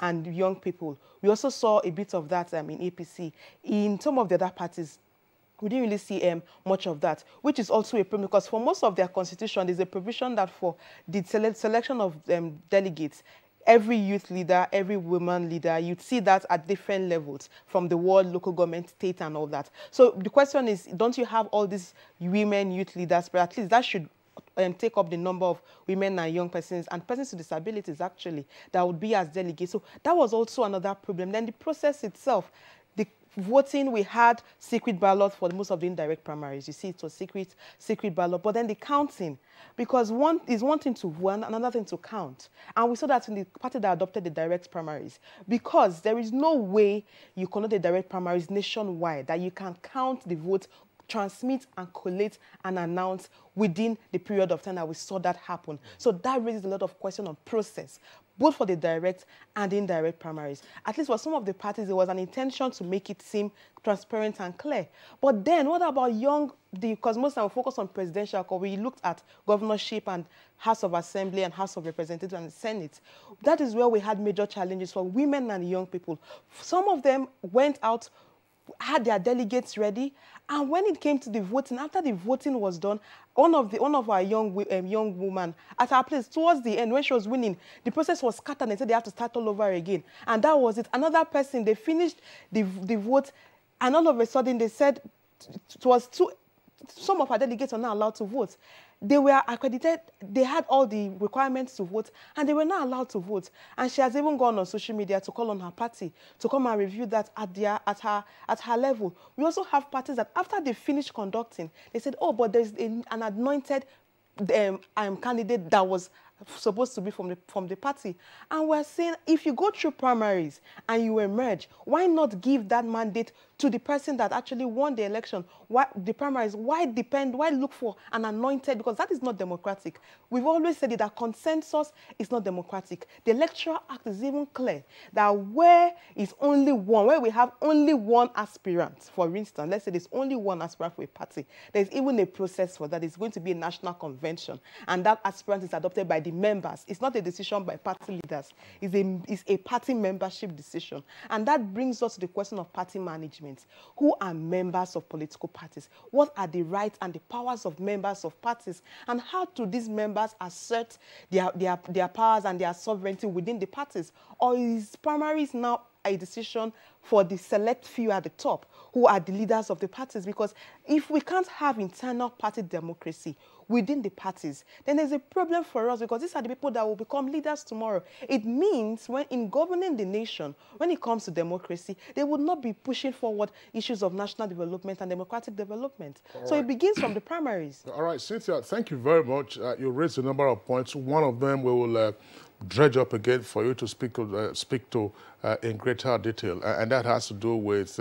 and young people. We also saw a bit of that in APC. In some of the other parties, we didn't really see much of that, which is also a problem because for most of their constitution, there's a provision that for the selection of delegates, every youth leader, every woman leader, you'd see that at different levels, from the ward, local government, state, and all that. So the question is, don't you have all these women youth leaders, but at least that should take up the number of women and young persons and persons with disabilities, actually, that would be as delegates. So that was also another problem. Then the process itself, the voting, we had secret ballot for most of the indirect primaries. You see, it was secret ballot. But then the counting, because one thing to vote, another thing to count. And we saw that in the party that adopted the direct primaries. Because there is no way you conduct the direct primaries nationwide that you can count the votes, transmit and collate and announce within the period of time that we saw that happen. So that raises a lot of questions on process, both for the direct and indirect primaries. At least for some of the parties, there was an intention to make it seem transparent and clear. But then what about because most of them focus on presidential, because we looked at governorship and House of Assembly and House of Representatives and Senate. That is where we had major challenges for women and young people. Some of them went out, had their delegates ready, and when it came to the voting, after the voting was done, one of our young women at our place towards the end, when she was winning, the process was scattered and said they had to start all over again. And that was it. Another person, they finished the vote, and all of a sudden they said some of our delegates are not allowed to vote. They were accredited, they had all the requirements to vote, and they were not allowed to vote. And she has even gone on social media to call on her party to come and review that at her level. We also have parties that after they finished conducting, they said, oh, but there's an anointed candidate that was supposed to be from the party. And we're saying, if you go through primaries and you emerge, why not give that mandate to the person that actually won the election? Why the primaries? Why look for an anointed? Because that is not democratic. We've always said it, that consensus is not democratic. The Electoral Act is even clear that where we have only one aspirant, for instance, let's say there's only one aspirant for a party, there's even a process for that. It's going to be a national convention, and that aspirant is adopted by the members. It's not a decision by party leaders. It's a party membership decision. And that brings us to the question of party management. Who are members of political parties? What are the rights and the powers of members of parties? And how do these members assert their powers and their sovereignty within the parties? Or is primaries now a decision for the select few at the top, who are the leaders of the parties? Because if we can't have internal party democracy within the parties, then there's a problem for us, because these are the people that will become leaders tomorrow. It means when in governing the nation, when it comes to democracy, they would not be pushing forward issues of national development and democratic development. So it begins from the primaries. All right, Cynthia, thank you very much. You raised a number of points. One of them we will dredge up again for you to speak to in greater detail, and that has to do with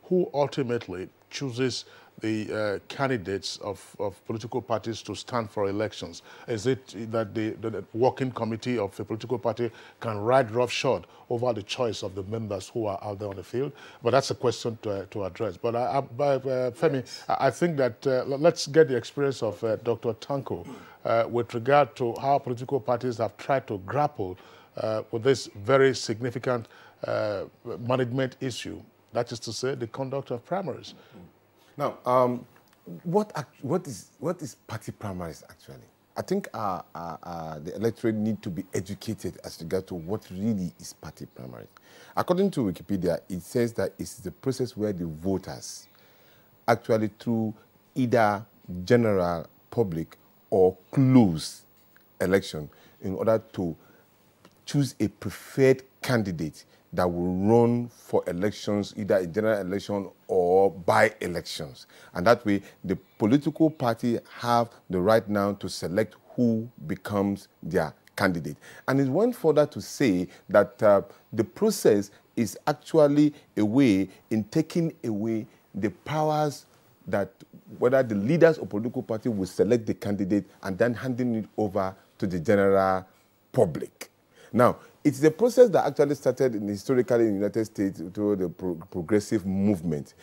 who ultimately chooses the candidates of political parties to stand for elections. Is it that the working committee of a political party can ride roughshod over the choice of the members who are out there on the field? But that's a question to address. But Femi, I think that let's get the experience of Dr. Tanko with regard to how political parties have tried to grapple with this very significant management issue. That is to say, the conduct of primaries. Now, what is party primaries actually? I think the electorate need to be educated as regard to what really is party primaries. According to Wikipedia, it says that it's the process where the voters actually through either general, public, or closed election in order to choose a preferred candidate that will run for elections, either a general election or by-elections. And that way, the political party have the right now to select who becomes their candidate. And it went further to say that the process is actually a way in taking away the powers that whether the leaders of political party will select the candidate and then handing it over to the general public. Now, it's a process that actually started historically in the United States through the progressive movement.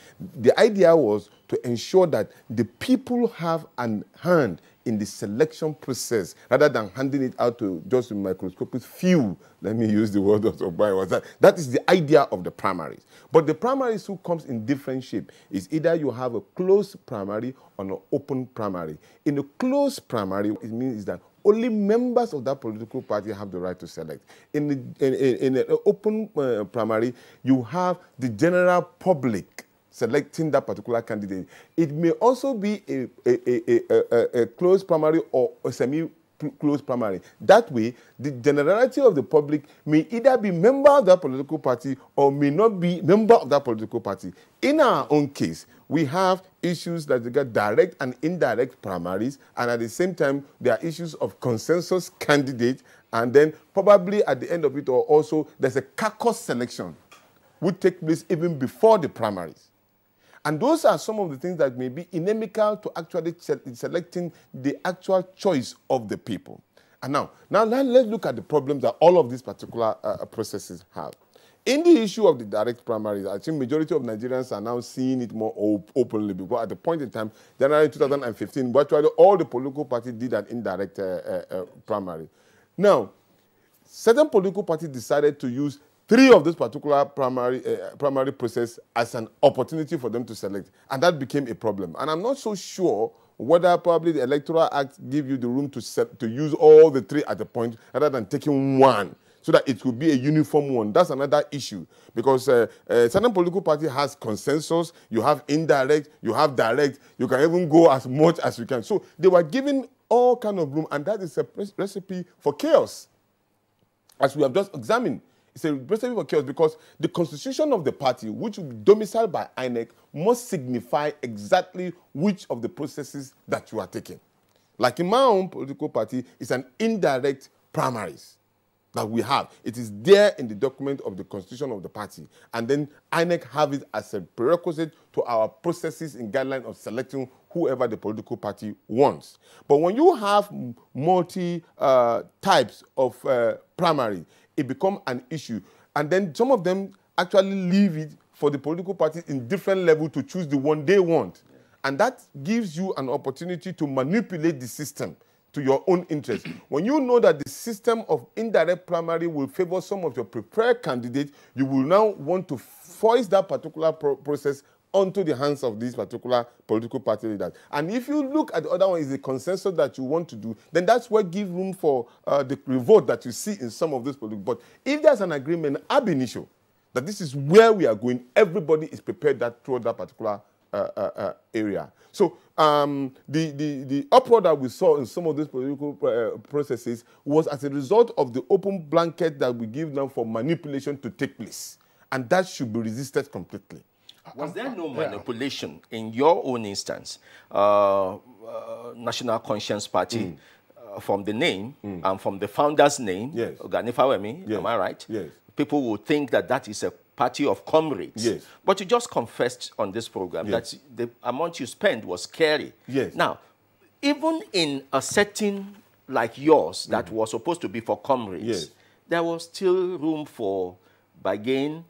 The idea was to ensure that the people have an hand in the selection process rather than handing it out to just a microscopic few. Let me use the word of Obai. That is the idea of the primaries. But the primaries who comes in different shape is either you have a closed primary or an open primary. In a closed primary, it means that only members of that political party have the right to select. In an open primary, you have the general public selecting that particular candidate. It may also be a closed primary or a semi-closed primary. That way, the generality of the public may either be member of that political party or may not be member of that political party. In our own case, we have issues that they get direct and indirect primaries, and at the same time, there are issues of consensus candidate, and then probably at the end of it all also, there's a caucus selection which takes place even before the primaries. And those are some of the things that may be inimical to actually selecting the actual choice of the people. And now let's look at the problems that all of these particular processes have. In the issue of the direct primaries, I think majority of Nigerians are now seeing it more openly, because at the point in time, January 2015, virtually all the political parties did an indirect primary. Now, certain political parties decided to use 3 of this particular primary process as an opportunity for them to select, and that became a problem. And I'm not so sure whether probably the Electoral Act give you the room to use all the 3 at a point rather than taking one, so that it could be a uniform one. That's another issue, because certain political party has consensus, you have indirect, you have direct, you can even go as much as you can. So they were given all kind of room, and that is a recipe for chaos, as we have just examined. It's a recipe for chaos because the constitution of the party, which will be domiciled by INEC, must signify exactly which of the processes that you are taking. Like in my own political party, it's an indirect primaries that we have. It is there in the document of the constitution of the party. And then INEC have it as a prerequisite to our processes and guidelines of selecting whoever the political party wants. But when you have multi types of primary, it becomes an issue. And then some of them actually leave it for the political parties in different levels to choose the one they want. Yeah. And that gives you an opportunity to manipulate the system to your own interest. When you know that the system of indirect primary will favor some of your preferred candidates, you will now want to force that particular process onto the hands of these particular political party leaders. And if you look at the other one is the consensus that you want to do, then that's what gives room for the revolt that you see in some of those political. But if there's an agreement ab initio that this is where we are going, everybody is prepared that toward that particular area. So the uproar that we saw in some of these political processes was as a result of the open blanket that we give now for manipulation to take place. And that should be resisted completely. Was there no manipulation in your own instance, National Conscience Party, from the name and from the founder's name, yes. Oganifawemi, yes. am I right? Yes. People would think that that is a party of comrades. Yes. But you just confessed on this program yes. that the amount you spent was scary. Yes. Now, even in a setting like yours that was supposed to be for comrades, yes. there was still room for bargain.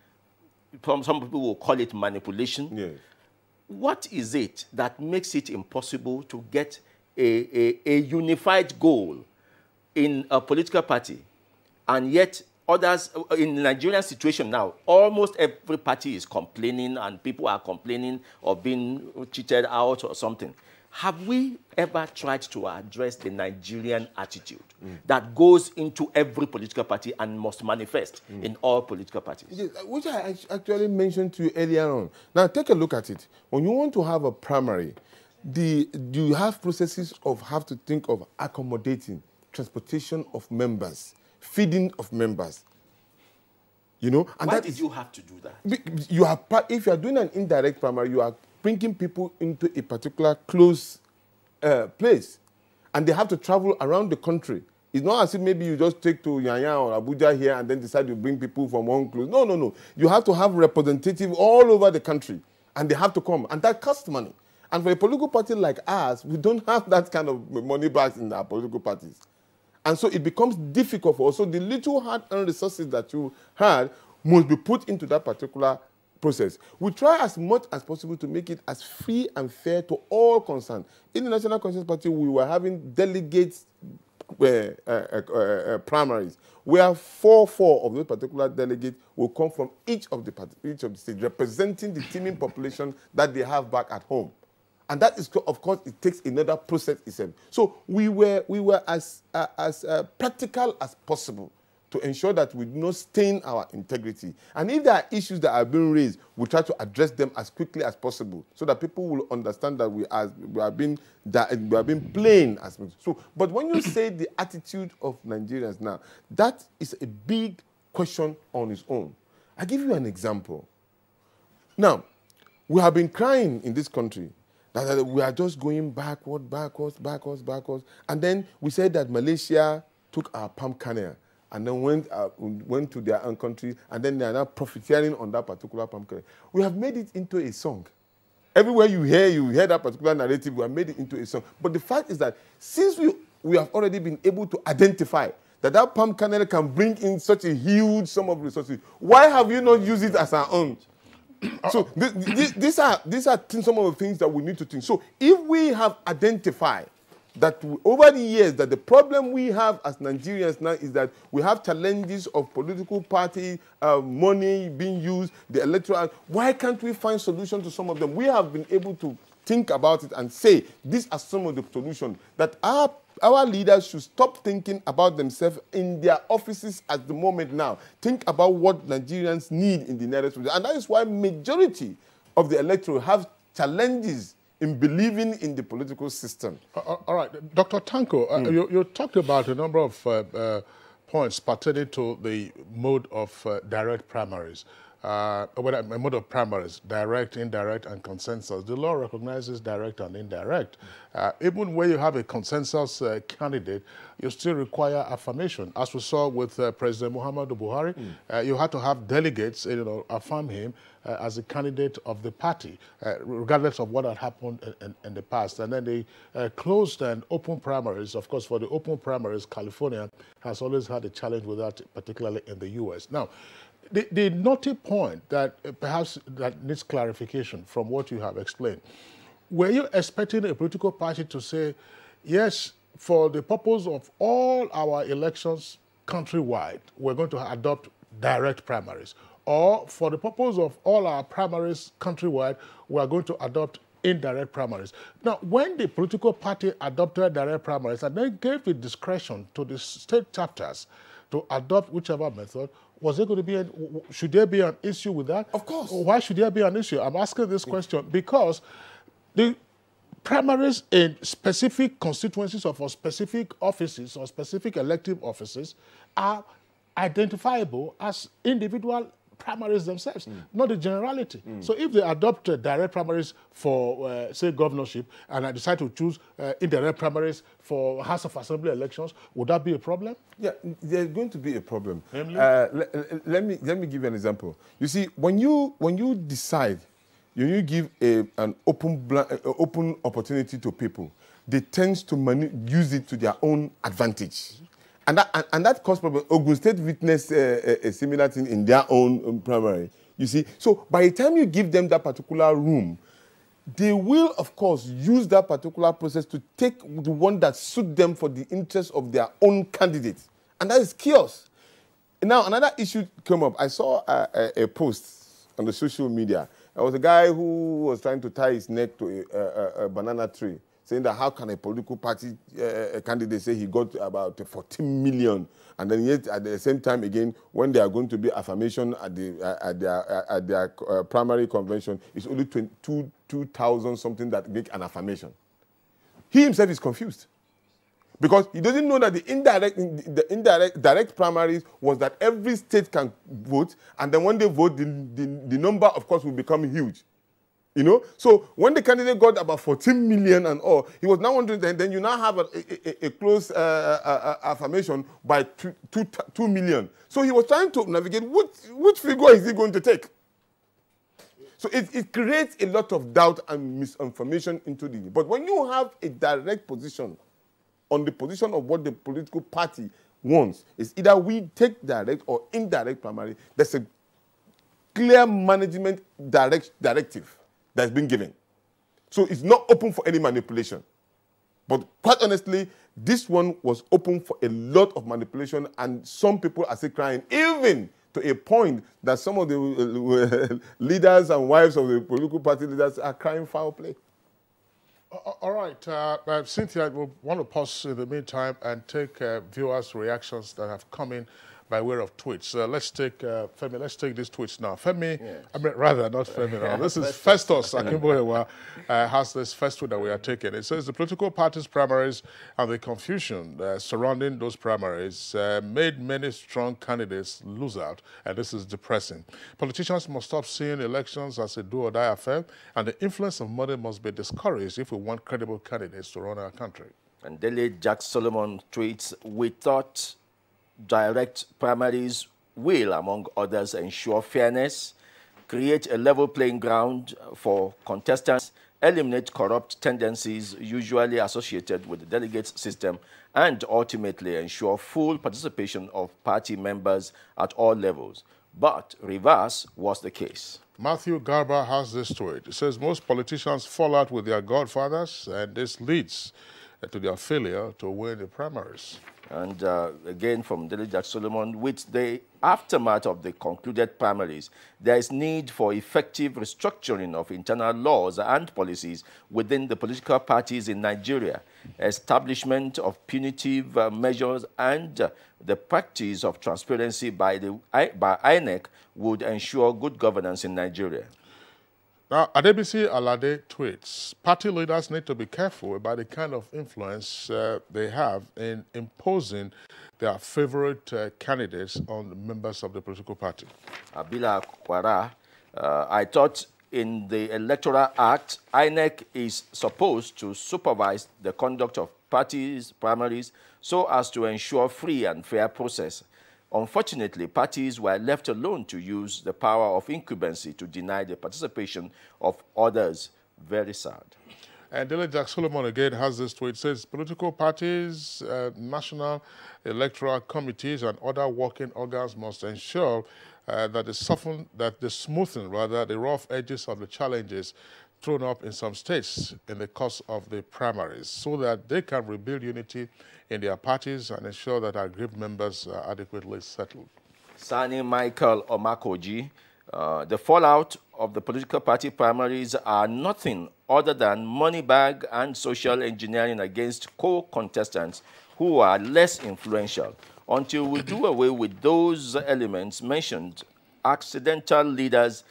Some people will call it manipulation. Yes. What is it that makes it impossible to get a unified goal in a political party, and yet others, in the Nigerian situation now, almost every party is complaining and people are complaining of being cheated out or something. Have we ever tried to address the Nigerian attitude that goes into every political party and must manifest in all political parties? Yes, which I actually mentioned to you earlier on. Now, take a look at it. When you want to have a primary, you have processes of have to think of accommodating, transportation of members, feeding of members. You know, and why did you have to do that? You are if you are doing an indirect primary, you are bringing people into a particular close place, and they have to travel around the country. It's not as if maybe you just take to Yanya or Abuja here and then decide to bring people from one close. No, no, no. You have to have representatives all over the country, and they have to come, and that costs money. And for a political party like ours, we don't have that kind of money back in our political parties. And so it becomes difficult for us. So the little hard-earned resources that you had must be put into that particular process. We try as much as possible to make it as free and fair to all concerned. In the National Consensus Party, we were having delegates primaries, where 4 of those particular delegates will come from each of the states, representing the teeming population that they have back at home. And that is, of course, it takes another process itself. So we were as practical as possible to ensure that we do not stain our integrity. And if there are issues that are being raised, we try to address them as quickly as possible so that people will understand that we are being plain as much. So, but when you say the attitude of Nigerians now, that is a big question on its own. I'll give you an example. Now, we have been crying in this country that we are just going backwards. And then we said that Malaysia took our palm kernel and then went to their own country, and then they are now profiteering on that particular palm kernel. We have made it into a song. Everywhere you hear that particular narrative, we have made it into a song. But the fact is that since we have already been able to identify that palm kernel can bring in such a huge sum of resources, why have you not used it as our own? So these are some of the things that we need to think. So if we have identified that over the years that the problem we have as Nigerians now is that we have challenges of political party money being used, the electoral. Why can't we find solutions to some of them? We have been able to think about it and say these are some of the solutions that our leaders should stop thinking about themselves in their offices at the moment now. Think about what Nigerians need in the nearest future. And that is why majority of the electorate have challenges in believing in the political system. All right. Dr. Tanko, you talked about a number of points pertaining to the mode of direct primaries. A mode of primaries, direct, indirect, and consensus. The law recognizes direct and indirect. Even when you have a consensus candidate, you still require affirmation. As we saw with President Muhammadu Buhari, you had to have delegates, affirm him as a candidate of the party, regardless of what had happened in the past. And then the closed and open primaries, of course, for the open primaries, California has always had a challenge with that, particularly in the U.S. Now, the knotty point that perhaps that needs clarification from what you have explained, were you expecting a political party to say, yes, for the purpose of all our elections countrywide, we're going to adopt direct primaries, or for the purpose of all our primaries countrywide, we're going to adopt indirect primaries? Now, when the political party adopted direct primaries and then gave the discretion to the state chapters to adopt whichever method, was there going to be should there be an issue with that? Of course. Why should there be an issue? I'm asking this question because the primaries in specific constituencies or for specific offices or specific elective offices are identifiable as individual primaries themselves, not the generality. So if they adopt direct primaries for, say, governorship, and I decide to choose indirect primaries for House of Assembly elections, would that be a problem? Yeah, there's going to be a problem. Let me give you an example. You see, when you decide, you give an open opportunity to people, they tend to use it to their own advantage. And that caused problem. Ogun State witnessed a similar thing in their own primary. You see, so by the time you give them that particular room, they will, of course, use that particular process to take the one that suits them for the interest of their own candidate. And that is chaos. Now, another issue came up. I saw a post on the social media. There was a guy who was trying to tie his neck to a banana tree, saying that how can a political party candidate say he got about 14 million, and then yet at the same time again, when they are going to be affirmation at their primary convention, it's only 2,000 something that make an affirmation. He himself is confused. Because he doesn't know that the direct primaries was that every state can vote, and then when they vote, the number, of course, will become huge. You know, so when the candidate got about 14 million and all, he was now wondering, then you now have a close affirmation by 2 million. So he was trying to navigate which figure is he going to take. So it creates a lot of doubt and misinformation into the. But when you have a direct position on the position of what the political party wants, is either we take direct or indirect primary, there's a clear management directive that's been given. So it's not open for any manipulation. But quite honestly, this one was open for a lot of manipulation, and some people are still crying, even to a point that some of the leaders and wives of the political party leaders are crying foul play. All right, Cynthia, we want to pause in the meantime and take viewers' reactions that have come in by way of tweets. Let's take Femi. Let's take these tweets now. Femi, yes. I mean, rather not Femi now. This is Festus Akimboewa has this first tweet that we are taking. It says the political parties' primaries and the confusion surrounding those primaries made many strong candidates lose out, and this is depressing. Politicians must stop seeing elections as a do-or-die affair, and the influence of money must be discouraged if we want credible candidates to run our country. And Daily Jack Solomon tweets, we thought direct primaries will, among others, ensure fairness, create a level playing ground for contestants, eliminate corrupt tendencies usually associated with the delegate system, and ultimately ensure full participation of party members at all levels. But reverse was the case. Matthew Garba has this tweet. It says most politicians fall out with their godfathers, and this leads to their failure to win the primaries. And again from Daily Jack Solomon, with the aftermath of the concluded primaries, there is need for effective restructuring of internal laws and policies within the political parties in Nigeria, establishment of punitive measures, and the practice of transparency by INEC would ensure good governance in Nigeria. Now, Adebisi Alade tweets, party leaders need to be careful about the kind of influence they have in imposing their favorite candidates on the members of the political party. Abila Kwara, I thought in the Electoral Act, INEC is supposed to supervise the conduct of parties' primaries so as to ensure free and fair process. Unfortunately, parties were left alone to use the power of incumbency to deny the participation of others. Very sad. And Daily Jack Solomon again has this tweet. It says political parties, national electoral committees, and other working organs must ensure that they smoothen the rough edges of the challenges thrown up in some states in the course of the primaries, so that they can rebuild unity in their parties and ensure that our group members are adequately settled. Sani Michael Omakoji, the fallout of the political party primaries are nothing other than money bag and social engineering against co-contestants who are less influential. Until we do away with those elements mentioned, accidental leaders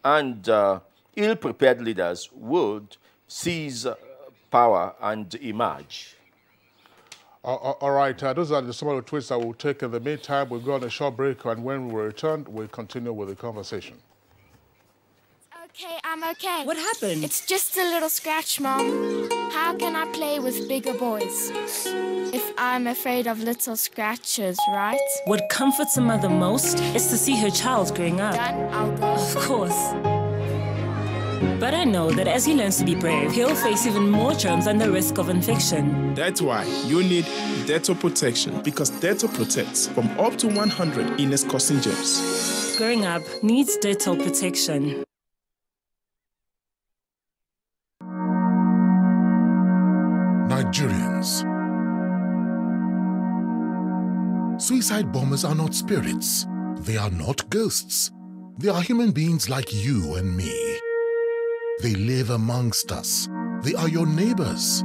and ill-prepared leaders would seize power and emerge. All right, those are some of the tweets that we'll take. In the meantime, we'll go on a short break, and when we return, we'll continue with the conversation. Okay, I'm okay. What happened? It's just a little scratch, Mom. How can I play with bigger boys if I'm afraid of little scratches, right? What comforts a mother most is to see her child growing up. Done, I'll go. Of course. But I know that as he learns to be brave, he'll face even more germs and the risk of infection. That's why you need Dettol protection, because Dettol protects from up to 100 illness-causing germs. Growing up needs Dettol protection. Nigerians. Suicide bombers are not spirits. They are not ghosts. They are human beings like you and me. They live amongst us. They are your neighbors.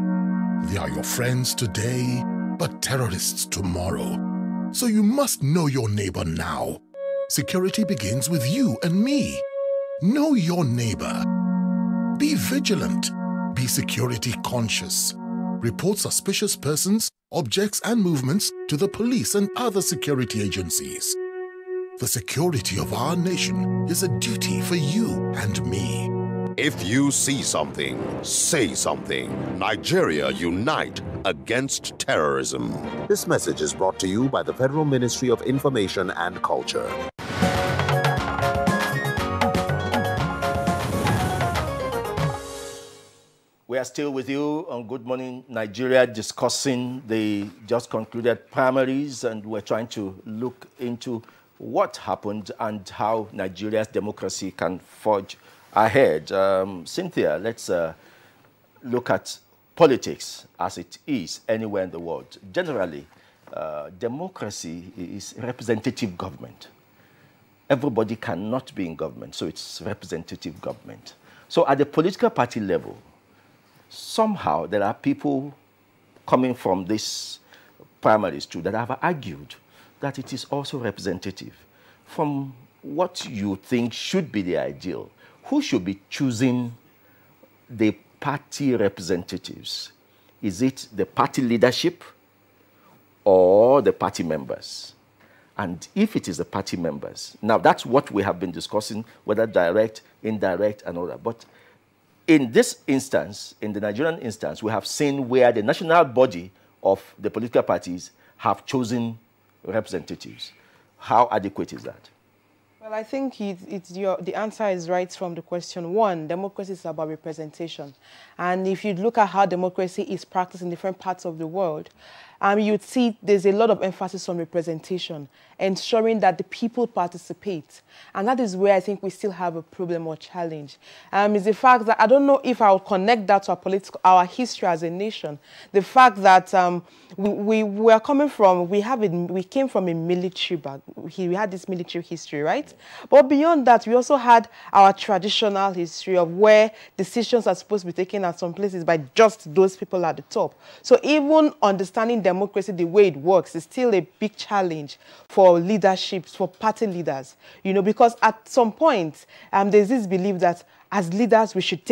They are your friends today, but terrorists tomorrow. So you must know your neighbor now. Security begins with you and me. Know your neighbor. Be vigilant. Be security conscious. report suspicious persons, objects, and movements to the police and other security agencies. The security of our nation is a duty for you and me. If you see something, say something. Nigeria, unite against terrorism. This message is brought to you by the Federal Ministry of Information and Culture. We are still with you on Good Morning Nigeria, discussing the just concluded primaries, and we're trying to look into what happened and how Nigeria's democracy can forge ahead. Cynthia, let's look at politics as it is anywhere in the world. Generally, democracy is representative government. Everybody cannot be in government, so it's representative government. So at the political party level, somehow there are people coming from these primaries too that have argued that it is also representative. From what you think should be the ideal, who should be choosing the party representatives? Is it the party leadership or the party members? And if it is the party members, now that's what we have been discussing, whether direct, indirect, and all that. But in this instance, in the Nigerian instance, we have seen where the national body of the political parties have chosen representatives. How adequate is that? Well, I think the answer is right from the question. One, democracy is about representation. And if you look at how democracy is practiced in different parts of the world, you'd see there's a lot of emphasis on representation, ensuring that the people participate. And that is where I think we still have a problem or challenge. Is the fact that, I don't know if I would connect that to our history as a nation. The fact that we came from a military we had this military history, right? But beyond that, we also had our traditional history of where decisions are supposed to be taken at some places by just those people at the top. So even understanding democracy the way it works is still a big challenge for leadership, for party leaders, because at some point there's this belief that as leaders we should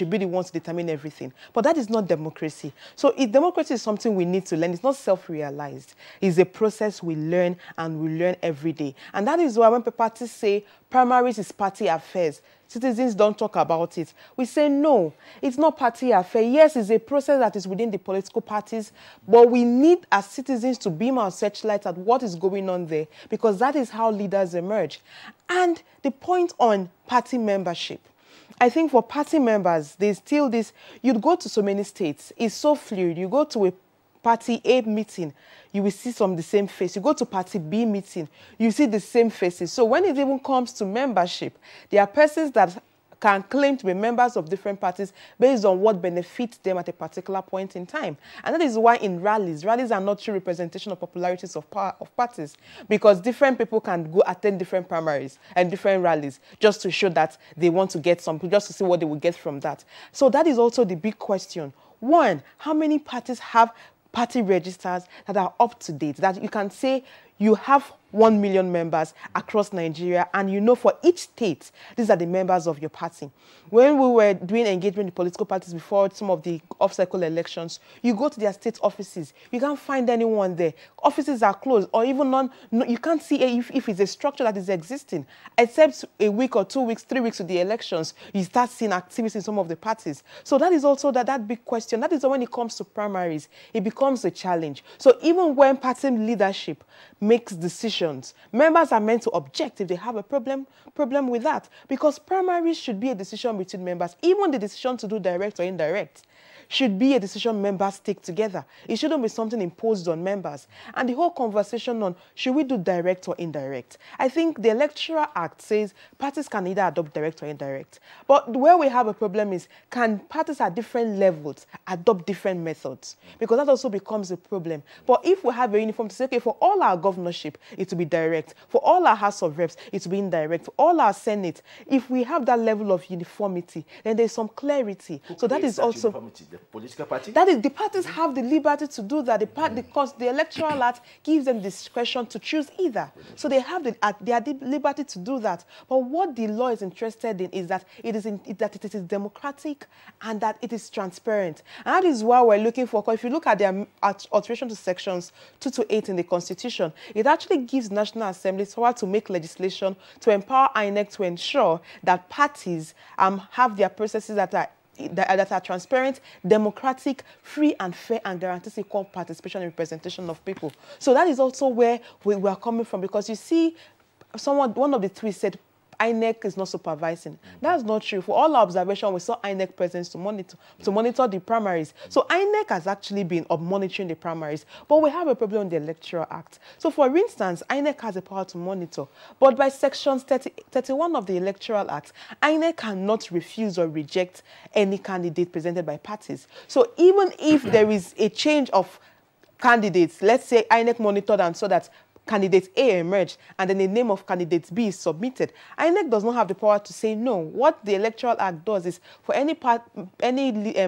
be the ones to determine everything. But that is not democracy. So democracy is something we need to learn. It's not self-realized. It's a process we learn, and we learn every day. And that is why when parties say primaries is party affairs, citizens don't talk about it. We say, no, it's not party affair. Yes, it's a process that is within the political parties, but we need as citizens to beam our searchlights at what is going on there, because that is how leaders emerge. And the point on party membership, I think for party members, there's still this, you'd go to so many states, it's so fluid. You go to a party A meeting, you will see some of the same face. You go to party B meeting, you see the same faces. So when it even comes to membership, there are persons that can claim to be members of different parties based on what benefits them at a particular point in time. And that is why in rallies are not true representation of popularities of parties, because different people can go attend different primaries and different rallies just to show that they want to get something, just to see what they will get from that. So that is also the big question. One, how many parties have party registers that are up to date, that you can say you have 1 million members across Nigeria, and for each state, these are the members of your party. When we were doing engagement with political parties before some of the off-cycle elections, you go to their state offices, you can't find anyone there. Offices are closed, or even you can't see if it's a structure that is existing. Except a week or 2 weeks, 3 weeks to the elections, you start seeing activities in some of the parties. So that is also that big question. That is when it comes to primaries, it becomes a challenge. So even when party leadership makes decisions, members are meant to object if they have a problem with that, because primaries should be a decision between members. Even the decision to do direct or indirect should be a decision members take together. It shouldn't be something imposed on members. And the whole conversation on should we do direct or indirect, I think the Electoral Act says parties can either adopt direct or indirect. But where we have a problem is, can parties at different levels adopt different methods? Because that also becomes a problem. But if we have a uniform to say, okay, for all our government governorship, it will be direct. For all our House of Reps, it will be indirect. For all our Senate, if we have that level of uniformity, then there's some clarity. So that is also uniformity, the political party. That is, the parties have the liberty to do that. Because the Electoral Act gives them discretion to choose either. So they have the liberty to do that. But what the law is interested in is that it is democratic and that it is transparent. And that is why we're looking for, if you look at the alteration to sections 2 to 8 in the Constitution, it actually gives National Assembly power to make legislation to empower INEC to ensure that parties have their processes that are transparent, democratic, free and fair, and guarantees equal participation and representation of people. So that is also where we are coming from, because you see, one of the tweets said, INEC is not supervising. That's not true. For all our observation, we saw INEC presence to monitor the primaries. So INEC has actually been monitoring the primaries, but we have a problem with the Electoral Act. So for instance, INEC has the power to monitor, but by sections 31 of the Electoral Act, INEC cannot refuse or reject any candidate presented by parties. So even if there is a change of candidates, let's say INEC monitored and saw that candidate A emerged, and then the name of candidate B is submitted, INEC does not have the power to say no. What the Electoral Act does is, for any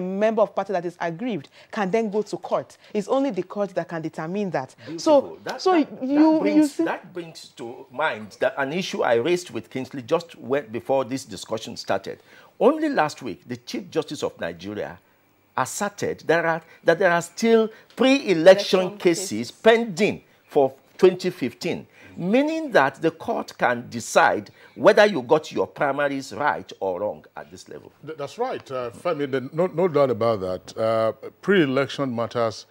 member of party that is aggrieved can then go to court. It's only the court that can determine that. Beautiful. That brings to mind an issue I raised with Kingsley just before this discussion started. Only last week, the Chief Justice of Nigeria asserted that there are still pre-election cases pending for 2015, meaning that the court can decide whether you got your primaries right or wrong at this level. That's right, Femi, no doubt about that. Pre-election matters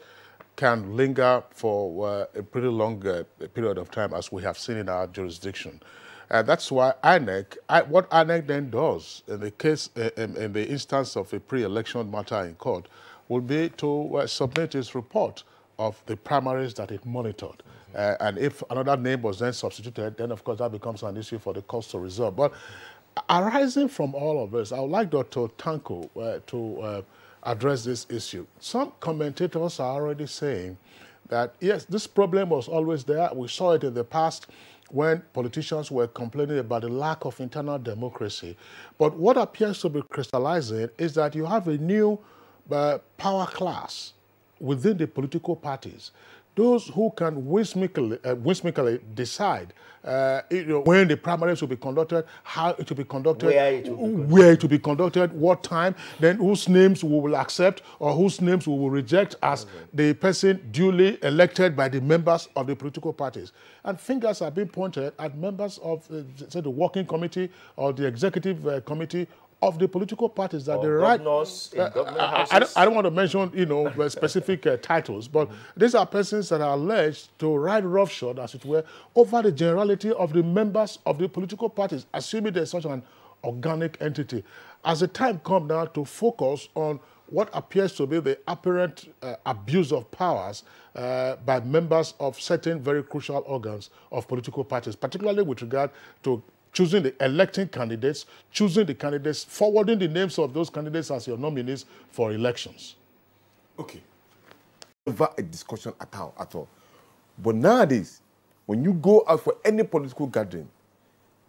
can linger for a pretty long period of time, as we have seen in our jurisdiction. That's why what INEC then does in the case, in the instance of a pre-election matter in court, will be to submit its report of the primaries that it monitored. And if another name was then substituted, then of course that becomes an issue for the courts to resolve. But arising from all of this, I would like Dr. Tanko to address this issue. Some commentators are already saying that, yes, this problem was always there. We saw it in the past when politicians were complaining about the lack of internal democracy. But what appears to be crystallizing is that you have a new power class within the political parties. Those who can whimsically decide when the primaries will be conducted, how it will be conducted, where it will be conducted, what time, then whose names we will accept or whose names we will reject as the person duly elected by the members of the political parties. And fingers are being pointed at members of, say, the working committee or the executive committee of the political parties that the right. I don't want to mention, specific titles, but these are persons that are alleged to ride roughshod, as it were, over the generality of the members of the political parties, assuming there's such an organic entity. As the time comes now to focus on what appears to be the apparent abuse of powers by members of certain very crucial organs of political parties, particularly with regard to electing candidates, choosing the candidates, forwarding the names of those candidates as your nominees for elections. Okay. Never a discussion at all. But nowadays, when you go out for any political gathering,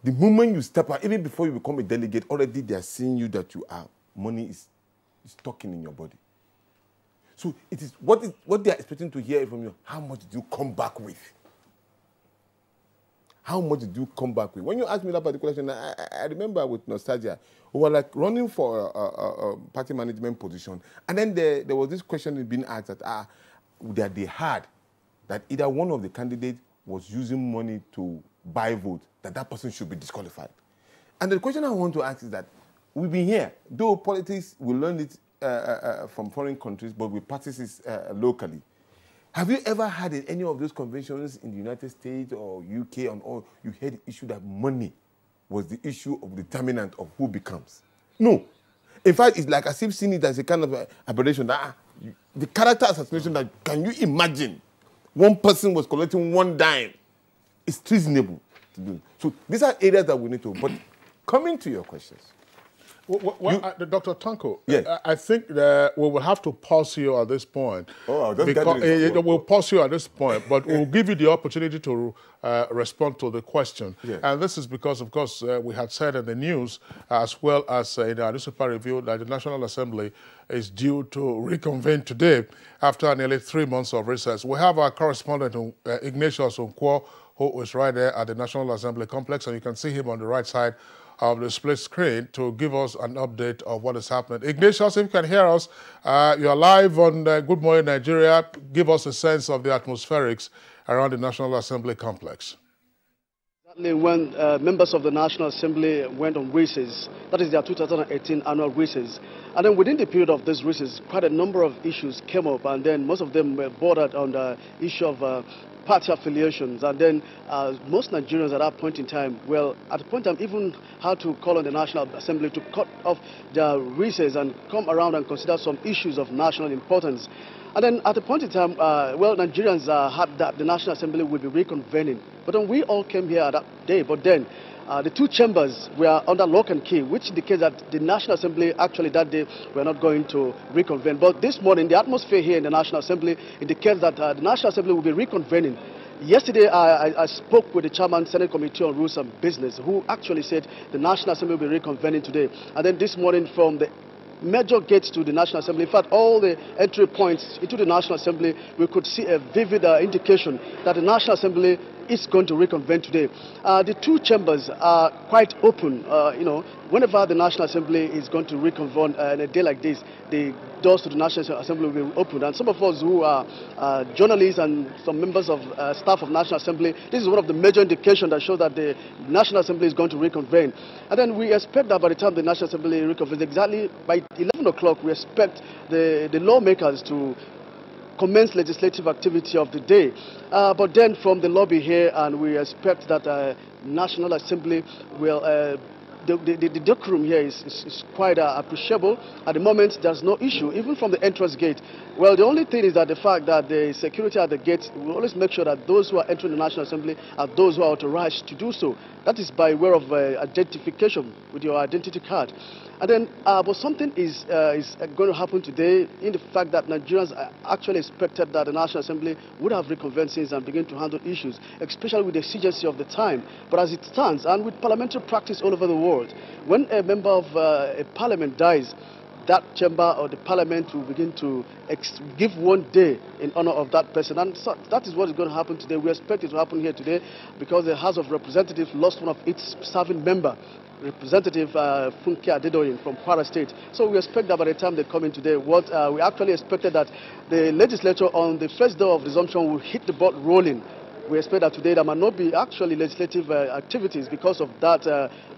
the moment you step out, even before you become a delegate, already they are seeing you that money is talking in your body. So it is what they are expecting to hear from you. How much do you come back with? How much did you come back with? When you asked me that particular question, I remember with nostalgia, we were like running for a party management position. And then there was this question being asked that they had that either one of the candidates was using money to buy votes, that person should be disqualified. And the question I want to ask is that we've been here, though politics, we learned it from foreign countries, but we practice it locally. Have you ever had in any of those conventions in the United States or UK and all, you heard the issue that money was the issue of determinant of who becomes? No. In fact, it's like as if seeing it as a kind of aberration. That, the character assassination, that can you imagine one person was collecting one dime? It's treasonable to do. So these are areas that we need to. But coming to your questions. Dr. Tanko, yes. I think that we will have to pause you at this point. Oh, we'll pause you at this point, but we'll give you the opportunity to respond to the question. Yes. And this is because, of course, we had said in the news, as well as in our newspaper review, that the National Assembly is due to reconvene today after nearly 3 months of recess. We have our correspondent, Ignatius Onkwo, who is right there at the National Assembly complex, and you can see him on the right side of the split screen to give us an update of what is happening. Ignatius, if you can hear us, you're live on Good Morning Nigeria. Give us a sense of the atmospherics around the National Assembly complex. When members of the National Assembly went on recess, that is their 2018 annual recess, and then within the period of this recess, quite a number of issues came up, and then most of them were bordered on the issue of party affiliations, and then most Nigerians at that point in time, well, at the point in time, even had to call on the National Assembly to cut off their recess and come around and consider some issues of national importance. And then at the point in time, well, Nigerians had that the National Assembly would be reconvening. But then we all came here that day. But then the two chambers were under lock and key, which indicates that the National Assembly actually that day were not going to reconvene. But this morning, the atmosphere here in the National Assembly indicates that the National Assembly will be reconvening. Yesterday, I spoke with the chairman, Senate Committee on Rules and Business, who actually said the National Assembly will be reconvening today. And then this morning from the major gates to the National Assembly, in fact, all the entry points into the National Assembly, we could see a vivid indication that the National Assembly is going to reconvene today. The two chambers are quite open. You know, whenever the National Assembly is going to reconvene in a day like this, the doors to the National Assembly will be opened. And some of us who are journalists and some members of staff of National Assembly, this is one of the major indications that show that the National Assembly is going to reconvene. And then we expect that by the time the National Assembly reconvenes, exactly by 11 o'clock, we expect the lawmakers to commence legislative activity of the day. But then from the lobby here, and we expect that National Assembly will the decorum here is quite appreciable. At the moment, there's no issue, even from the entrance gate. Well, the only thing is that the fact that the security at the gate will always make sure that those who are entering the National Assembly are those who are authorized to do so. That is by way of identification with your identity card. And then, but something is going to happen today in the fact that Nigerians actually expected that the National Assembly would have reconvened since and begin to handle issues, especially with the exigency of the time. But as it stands, and with parliamentary practice all over the world, when a member of a parliament dies, that chamber or the parliament will begin to give 1 day in honor of that person. And so that is what is going to happen today. We expect it to happen here today because the House of Representatives lost one of its serving member, Representative Funke Adedoyin from Kwara State. So we expect that by the time they come in today, what we actually expected that the legislature on the first day of resumption will hit the ball rolling. We expect that today there might not be actually legislative activities because of that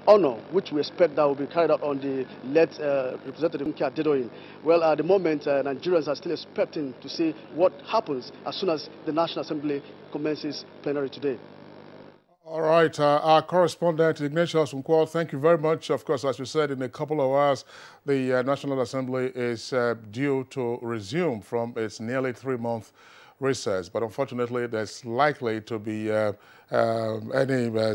honor, which we expect that will be carried out on the late Representative Funke Adedoyin. Well, at the moment, Nigerians are still expecting to see what happens as soon as the National Assembly commences plenary today. All right, our correspondent, Ignatius Onkwo, thank you very much. Of course, as you said, in a couple of hours, the National Assembly is due to resume from its nearly 3-month recess. But unfortunately, there's unlikely to be any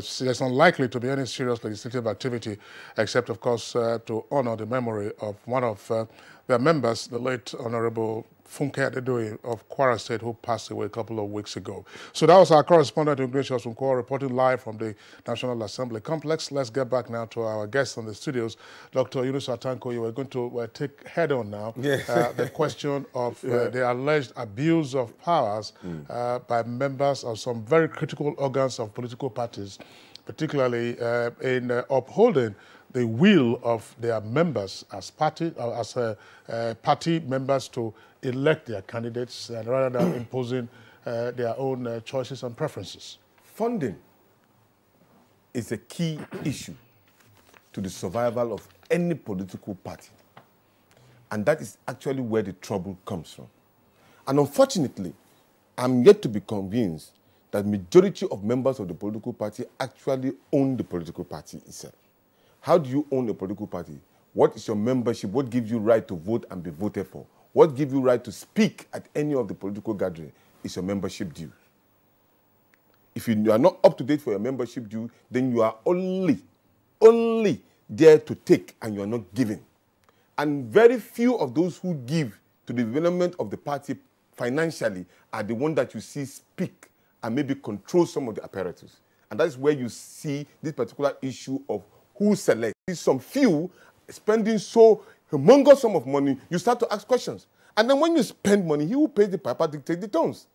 serious legislative activity, except, of course, to honor the memory of one of their members, the late Honorable Funke Adedoyin of Kwara State, who passed away a couple of weeks ago. So that was our correspondent, Ignatius Onkwo, reporting live from the National Assembly complex. Let's get back now to our guests on the studios. Dr. Yunus Atanko, you were going to take head on now the question of the alleged abuse of powers by members of some very critical organs of political parties, particularly in upholding the will of their members as party members to elect their candidates rather than imposing their own choices and preferences. Funding is a key issue to the survival of any political party. And that is actually where the trouble comes from. And unfortunately, I'm yet to be convinced that the majority of members of the political party actually own the political party itself. How do you own a political party? What is your membership? What gives you right to vote and be voted for? What gives you right to speak at any of the political gatherings is your membership due. If you are not up to date for your membership due, then you are only there to take and you are not giving. And very few of those who give to the development of the party financially are the ones that you see speak and maybe control some of the apparatus. And that's where you see this particular issue of who selects. Some few spending so humongous sum of money, you start to ask questions. And then when you spend money, he who pays the piper dictates the tones.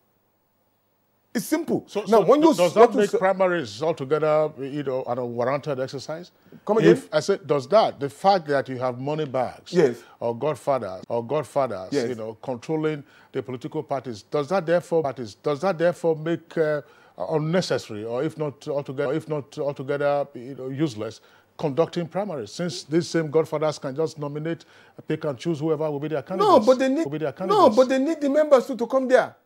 It's simple. Now, when you does that make primaries altogether, you know, an unwarranted exercise? Come again? If I said, does that, the fact that you have money bags, yes, or godfathers, yes, you know, controlling the political parties, does that therefore make unnecessary, or if not altogether, you know, useless, conducting primaries, since these same godfathers can just nominate, pick and choose whoever will be their candidates? No, but they need the members to come there.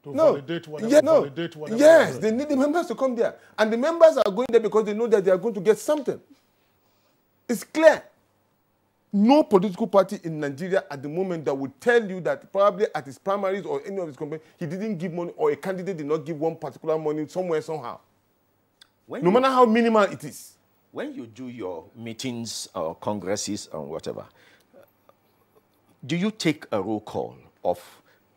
Validate whatever, yes, they need the members to come there. And the members are going there because they know that they are going to get something. It's clear. No political party in Nigeria at the moment that would tell you that probably at his primaries or any of his campaign, he didn't give money, or a candidate did not give one particular money somewhere, somehow. No matter how minimal it is. When you do your meetings or congresses or whatever, do you take a roll call of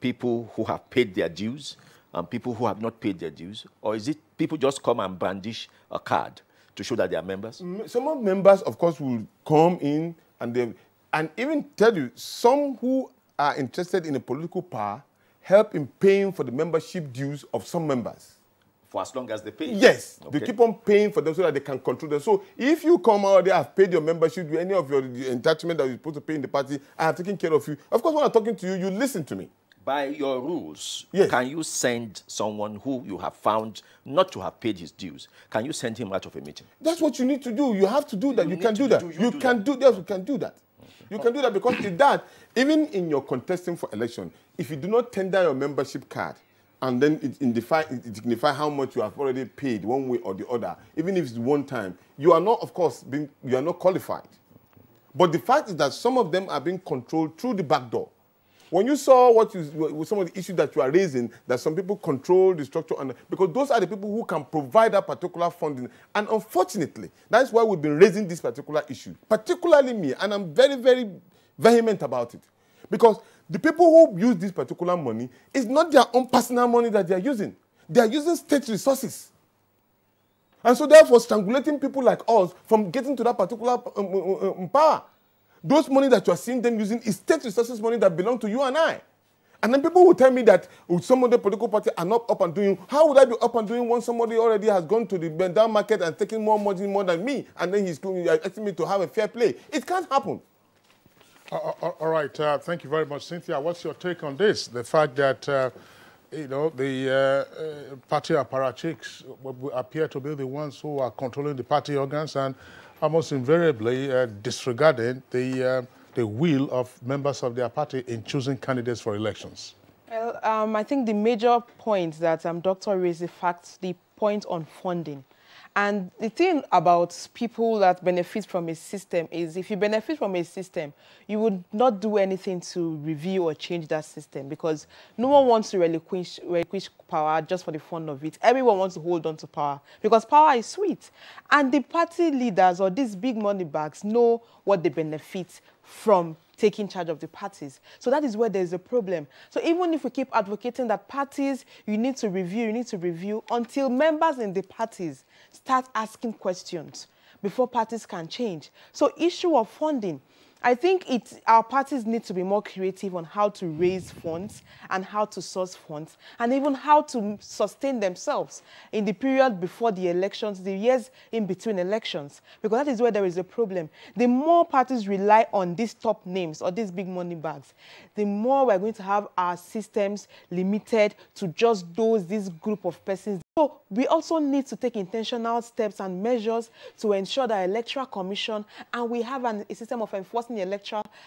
people who have paid their dues and people who have not paid their dues? Or is it people just come and brandish a card to show that they are members? Some of members, of course, will come in and even tell you, some who are interested in a political power help in paying for the membership dues of some members. For as long as they pay? Yes. Okay. They keep on paying for them so that they can control them. So if you come out there, have paid your membership, any of your entitlement that you're supposed to pay in the party, I have taken care of you. Of course, when I'm talking to you, you listen to me. By your rules, yes, can you send someone who you have found not to have paid his dues, can you send him out of a meeting? That's what you need to do. You have to do that. You can do that. You can do that. You can do that. You can do that because in that, even in your contesting for election, if you do not tender your membership card and then it signify how much you have already paid one way or the other, even if it's one time, you are not, of course, you are not qualified. But the fact is that some of them are being controlled through the back door. When you saw some of the issues that you are raising, that some people control the structure, because those are the people who can provide that particular funding. And unfortunately, that's why we've been raising this particular issue, particularly me, and I'm very, very vehement about it. Because the people who use this particular money, it's not their own personal money that they are using. They are using state resources. And so therefore, strangulating people like us from getting to that particular power. Those money that you are seeing them using is state resources money that belong to you and I. And then people will tell me that some of the political parties are not up and doing. How would I be up and doing when somebody already has gone to the down market and taken more money more than me, and then he's asking me to have a fair play? It can't happen. All right. Thank you very much, Cynthia. What's your take on this? The fact that you know, the party apparatchiks appear to be the ones who are controlling the party organs and almost invariably disregarding the will of members of their party in choosing candidates for elections? Well, I think the major point that Dr. raised, the point on funding. And the thing about people that benefit from a system is if you benefit from a system, you would not do anything to review or change that system because no one wants to relinquish power just for the fun of it. Everyone wants to hold on to power because power is sweet. And the party leaders or these big money bags know what they benefit from taking charge of the parties. So that is where there's a problem. So even if we keep advocating that parties, you need to review until members in the parties start asking questions before parties can change. So issue of funding. I think our parties need to be more creative on how to raise funds and how to source funds and even how to sustain themselves in the period before the elections, the years in between elections, because that is where there is a problem. The more parties rely on these top names or these big money bags, the more we're going to have our systems limited to just this group of persons. So we also need to take intentional steps and measures to ensure that Electoral Commission and we have a system of enforcing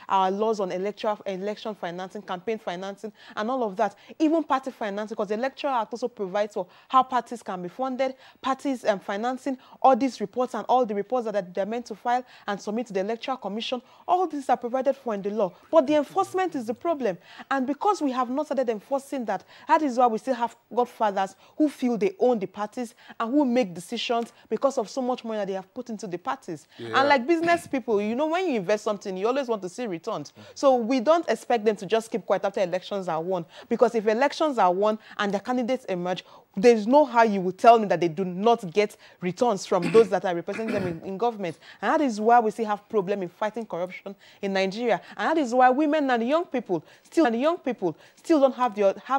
our laws on election financing, campaign financing, and all of that. Even party financing, because the Electoral Act also provides for how parties can be funded, parties financing, all these reports and all the reports that they're meant to file and submit to the Electoral Commission. All these are provided for in the law. But the enforcement is the problem. And because we have not started enforcing that, that is why we still have godfathers who feel they own the parties and who make decisions because of so much money that they have put into the parties. Yeah. And like business people, you know, when you invest something, you always want to see returns. So we don't expect them to just keep quiet after elections are won. Because if elections are won and the candidates emerge, there's no how you will tell me that they do not get returns from those that are representing them in government. And that is why we still have problem in fighting corruption in Nigeria. And that is why women and young people still don't have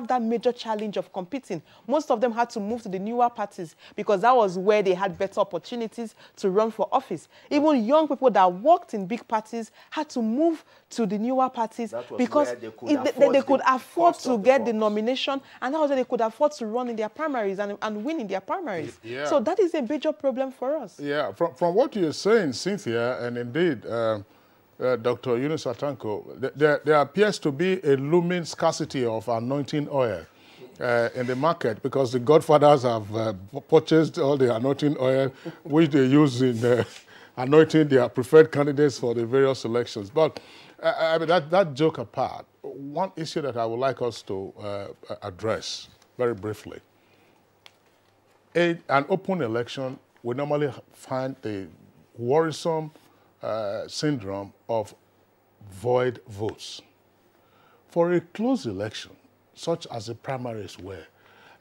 that major challenge of competing. Most of them had to move to the newer parties because that was where they had better opportunities to run for office. Even young people that worked in big parties had to move to the newer parties because they could afford to get the nomination, and that was where they could afford to run in their primaries and win in their primaries. Yeah. So that is a major problem for us. Yeah, from what you're saying, Cynthia, and indeed, Dr. Yunus Atanko, there appears to be a looming scarcity of anointing oil in the market because the godfathers have purchased all the anointing oil which they use in anointing their preferred candidates for the various elections. But I mean, that joke apart, one issue that I would like us to address very briefly. An open election, we normally find the worrisome syndrome of void votes. For a closed election, such as the primaries were,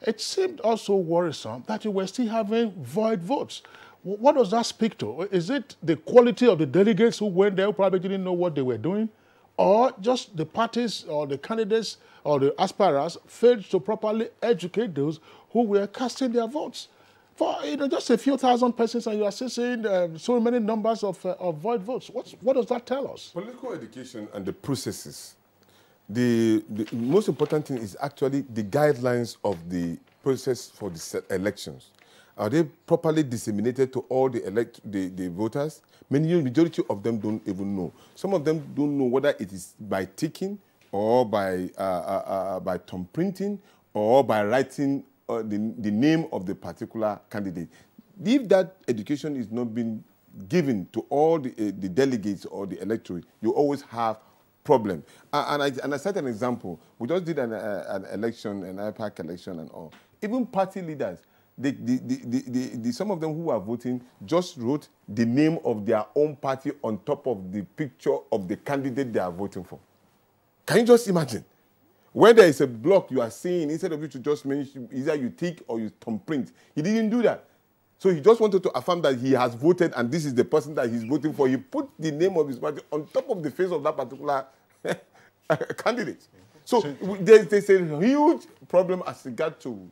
it seemed also worrisome that you were still having void votes. What does that speak to? Is it the quality of the delegates who went there who probably didn't know what they were doing? Or just the parties or the candidates or the aspirants failed to properly educate those who were casting their votes? For just a few thousand persons, and you are still seeing so many numbers of void votes. What does that tell us? Political education and the processes. The most important thing is actually the guidelines of the process for the elections. Are they properly disseminated to all the voters? Majority of them don't even know. Some of them don't know whether it is by ticking or by thumb printing or by writing the name of the particular candidate. If that education is not being given to all the delegates or the electorate, you always have problem. And I cite an example. We just did an election, an IPAC election and all. Even party leaders, some of them who are voting just wrote the name of their own party on top of the picture of the candidate they are voting for. Can you just imagine? When there is a block you are seeing, instead of you to just mention either you tick or you thumb print, he didn't do that. So he just wanted to affirm that he has voted and this is the person that he's voting for. He put the name of his party on top of the face of that particular candidate. So there's a huge problem as regard to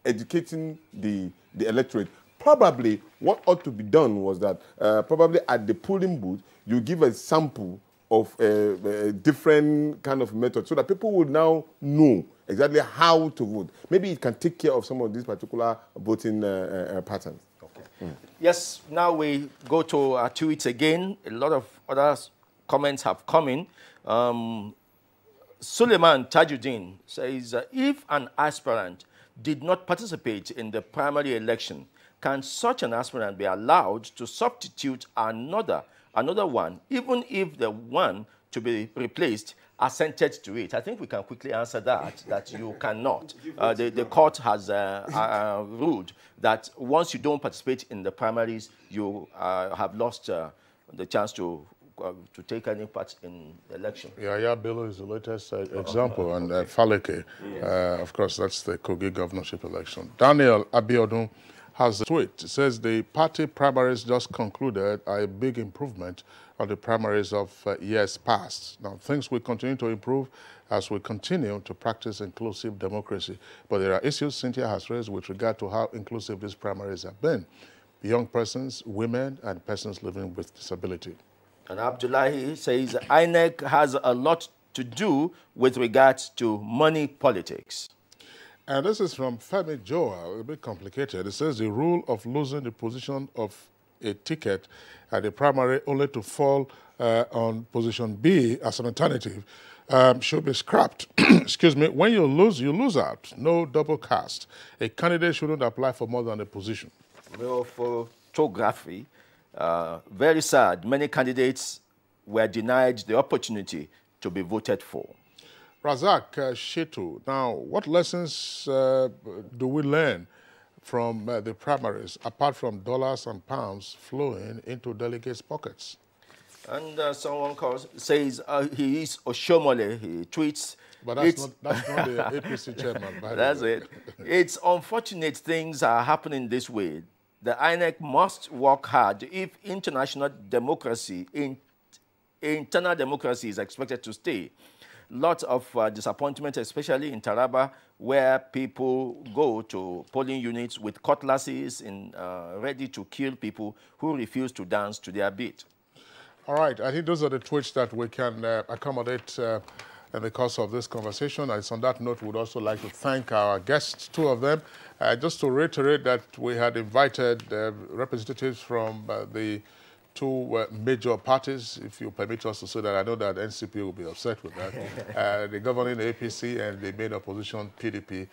educating the electorate. Probably what ought to be done was that probably at the polling booth, you give a sample of a different kind of method so that people would now know exactly how to vote. Maybe it can take care of some of these particular voting patterns. Okay. Yes, now we go to our tweets again. A lot of other comments have come in. Suleiman Tajuddin says, if an aspirant did not participate in the primary election, can such an aspirant be allowed to substitute another one, even if the one to be replaced assented to it? I think we can quickly answer that you cannot. The court has ruled that once you don't participate in the primaries, you have lost the chance to take any part in the election. Yaya Bello is the latest example, and Faleke, of course, that's the Kogi governorship election. Daniel Abiodun has a tweet. It says the party primaries just concluded a big improvement on the primaries of years past. Now, things will continue to improve as we continue to practice inclusive democracy. But there are issues Cynthia has raised with regard to how inclusive these primaries have been. Young persons, women, and persons living with disability. And Abdullahi says INEC has a lot to do with regards to money politics. And this is from Femi Joa, a bit complicated. It says the rule of losing the position of a ticket at the primary only to fall on position B as an alternative should be scrapped. Excuse me. When you lose out. No double cast. A candidate shouldn't apply for more than a position. Well, for photography, very sad. Many candidates were denied the opportunity to be voted for. Razak Shitu, now, what lessons do we learn from the primaries, apart from dollars and pounds flowing into delegates' pockets? And someone says he is Oshomole. He tweets. But that's not the APC chairman. That's it. It's unfortunate things are happening this way. The INEC must work hard if international democracy, internal democracy is expected to stay. Lots of disappointment, especially in Taraba, where people go to polling units with cutlasses ready to kill people who refuse to dance to their beat. All right, I think those are the tweets that we can accommodate in the course of this conversation. And on that note, we'd also like to thank our guests, two of them. Just to reiterate that we had invited representatives from the two major parties, if you permit us to say that. I know that NCP will be upset with that. The governing APC and the main opposition PDP,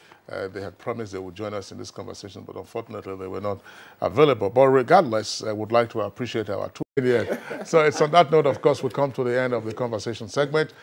they had promised they would join us in this conversation, but unfortunately they were not available. But regardless, I would like to appreciate our two. So it's on that note, of course, we come to the end of the conversation segment.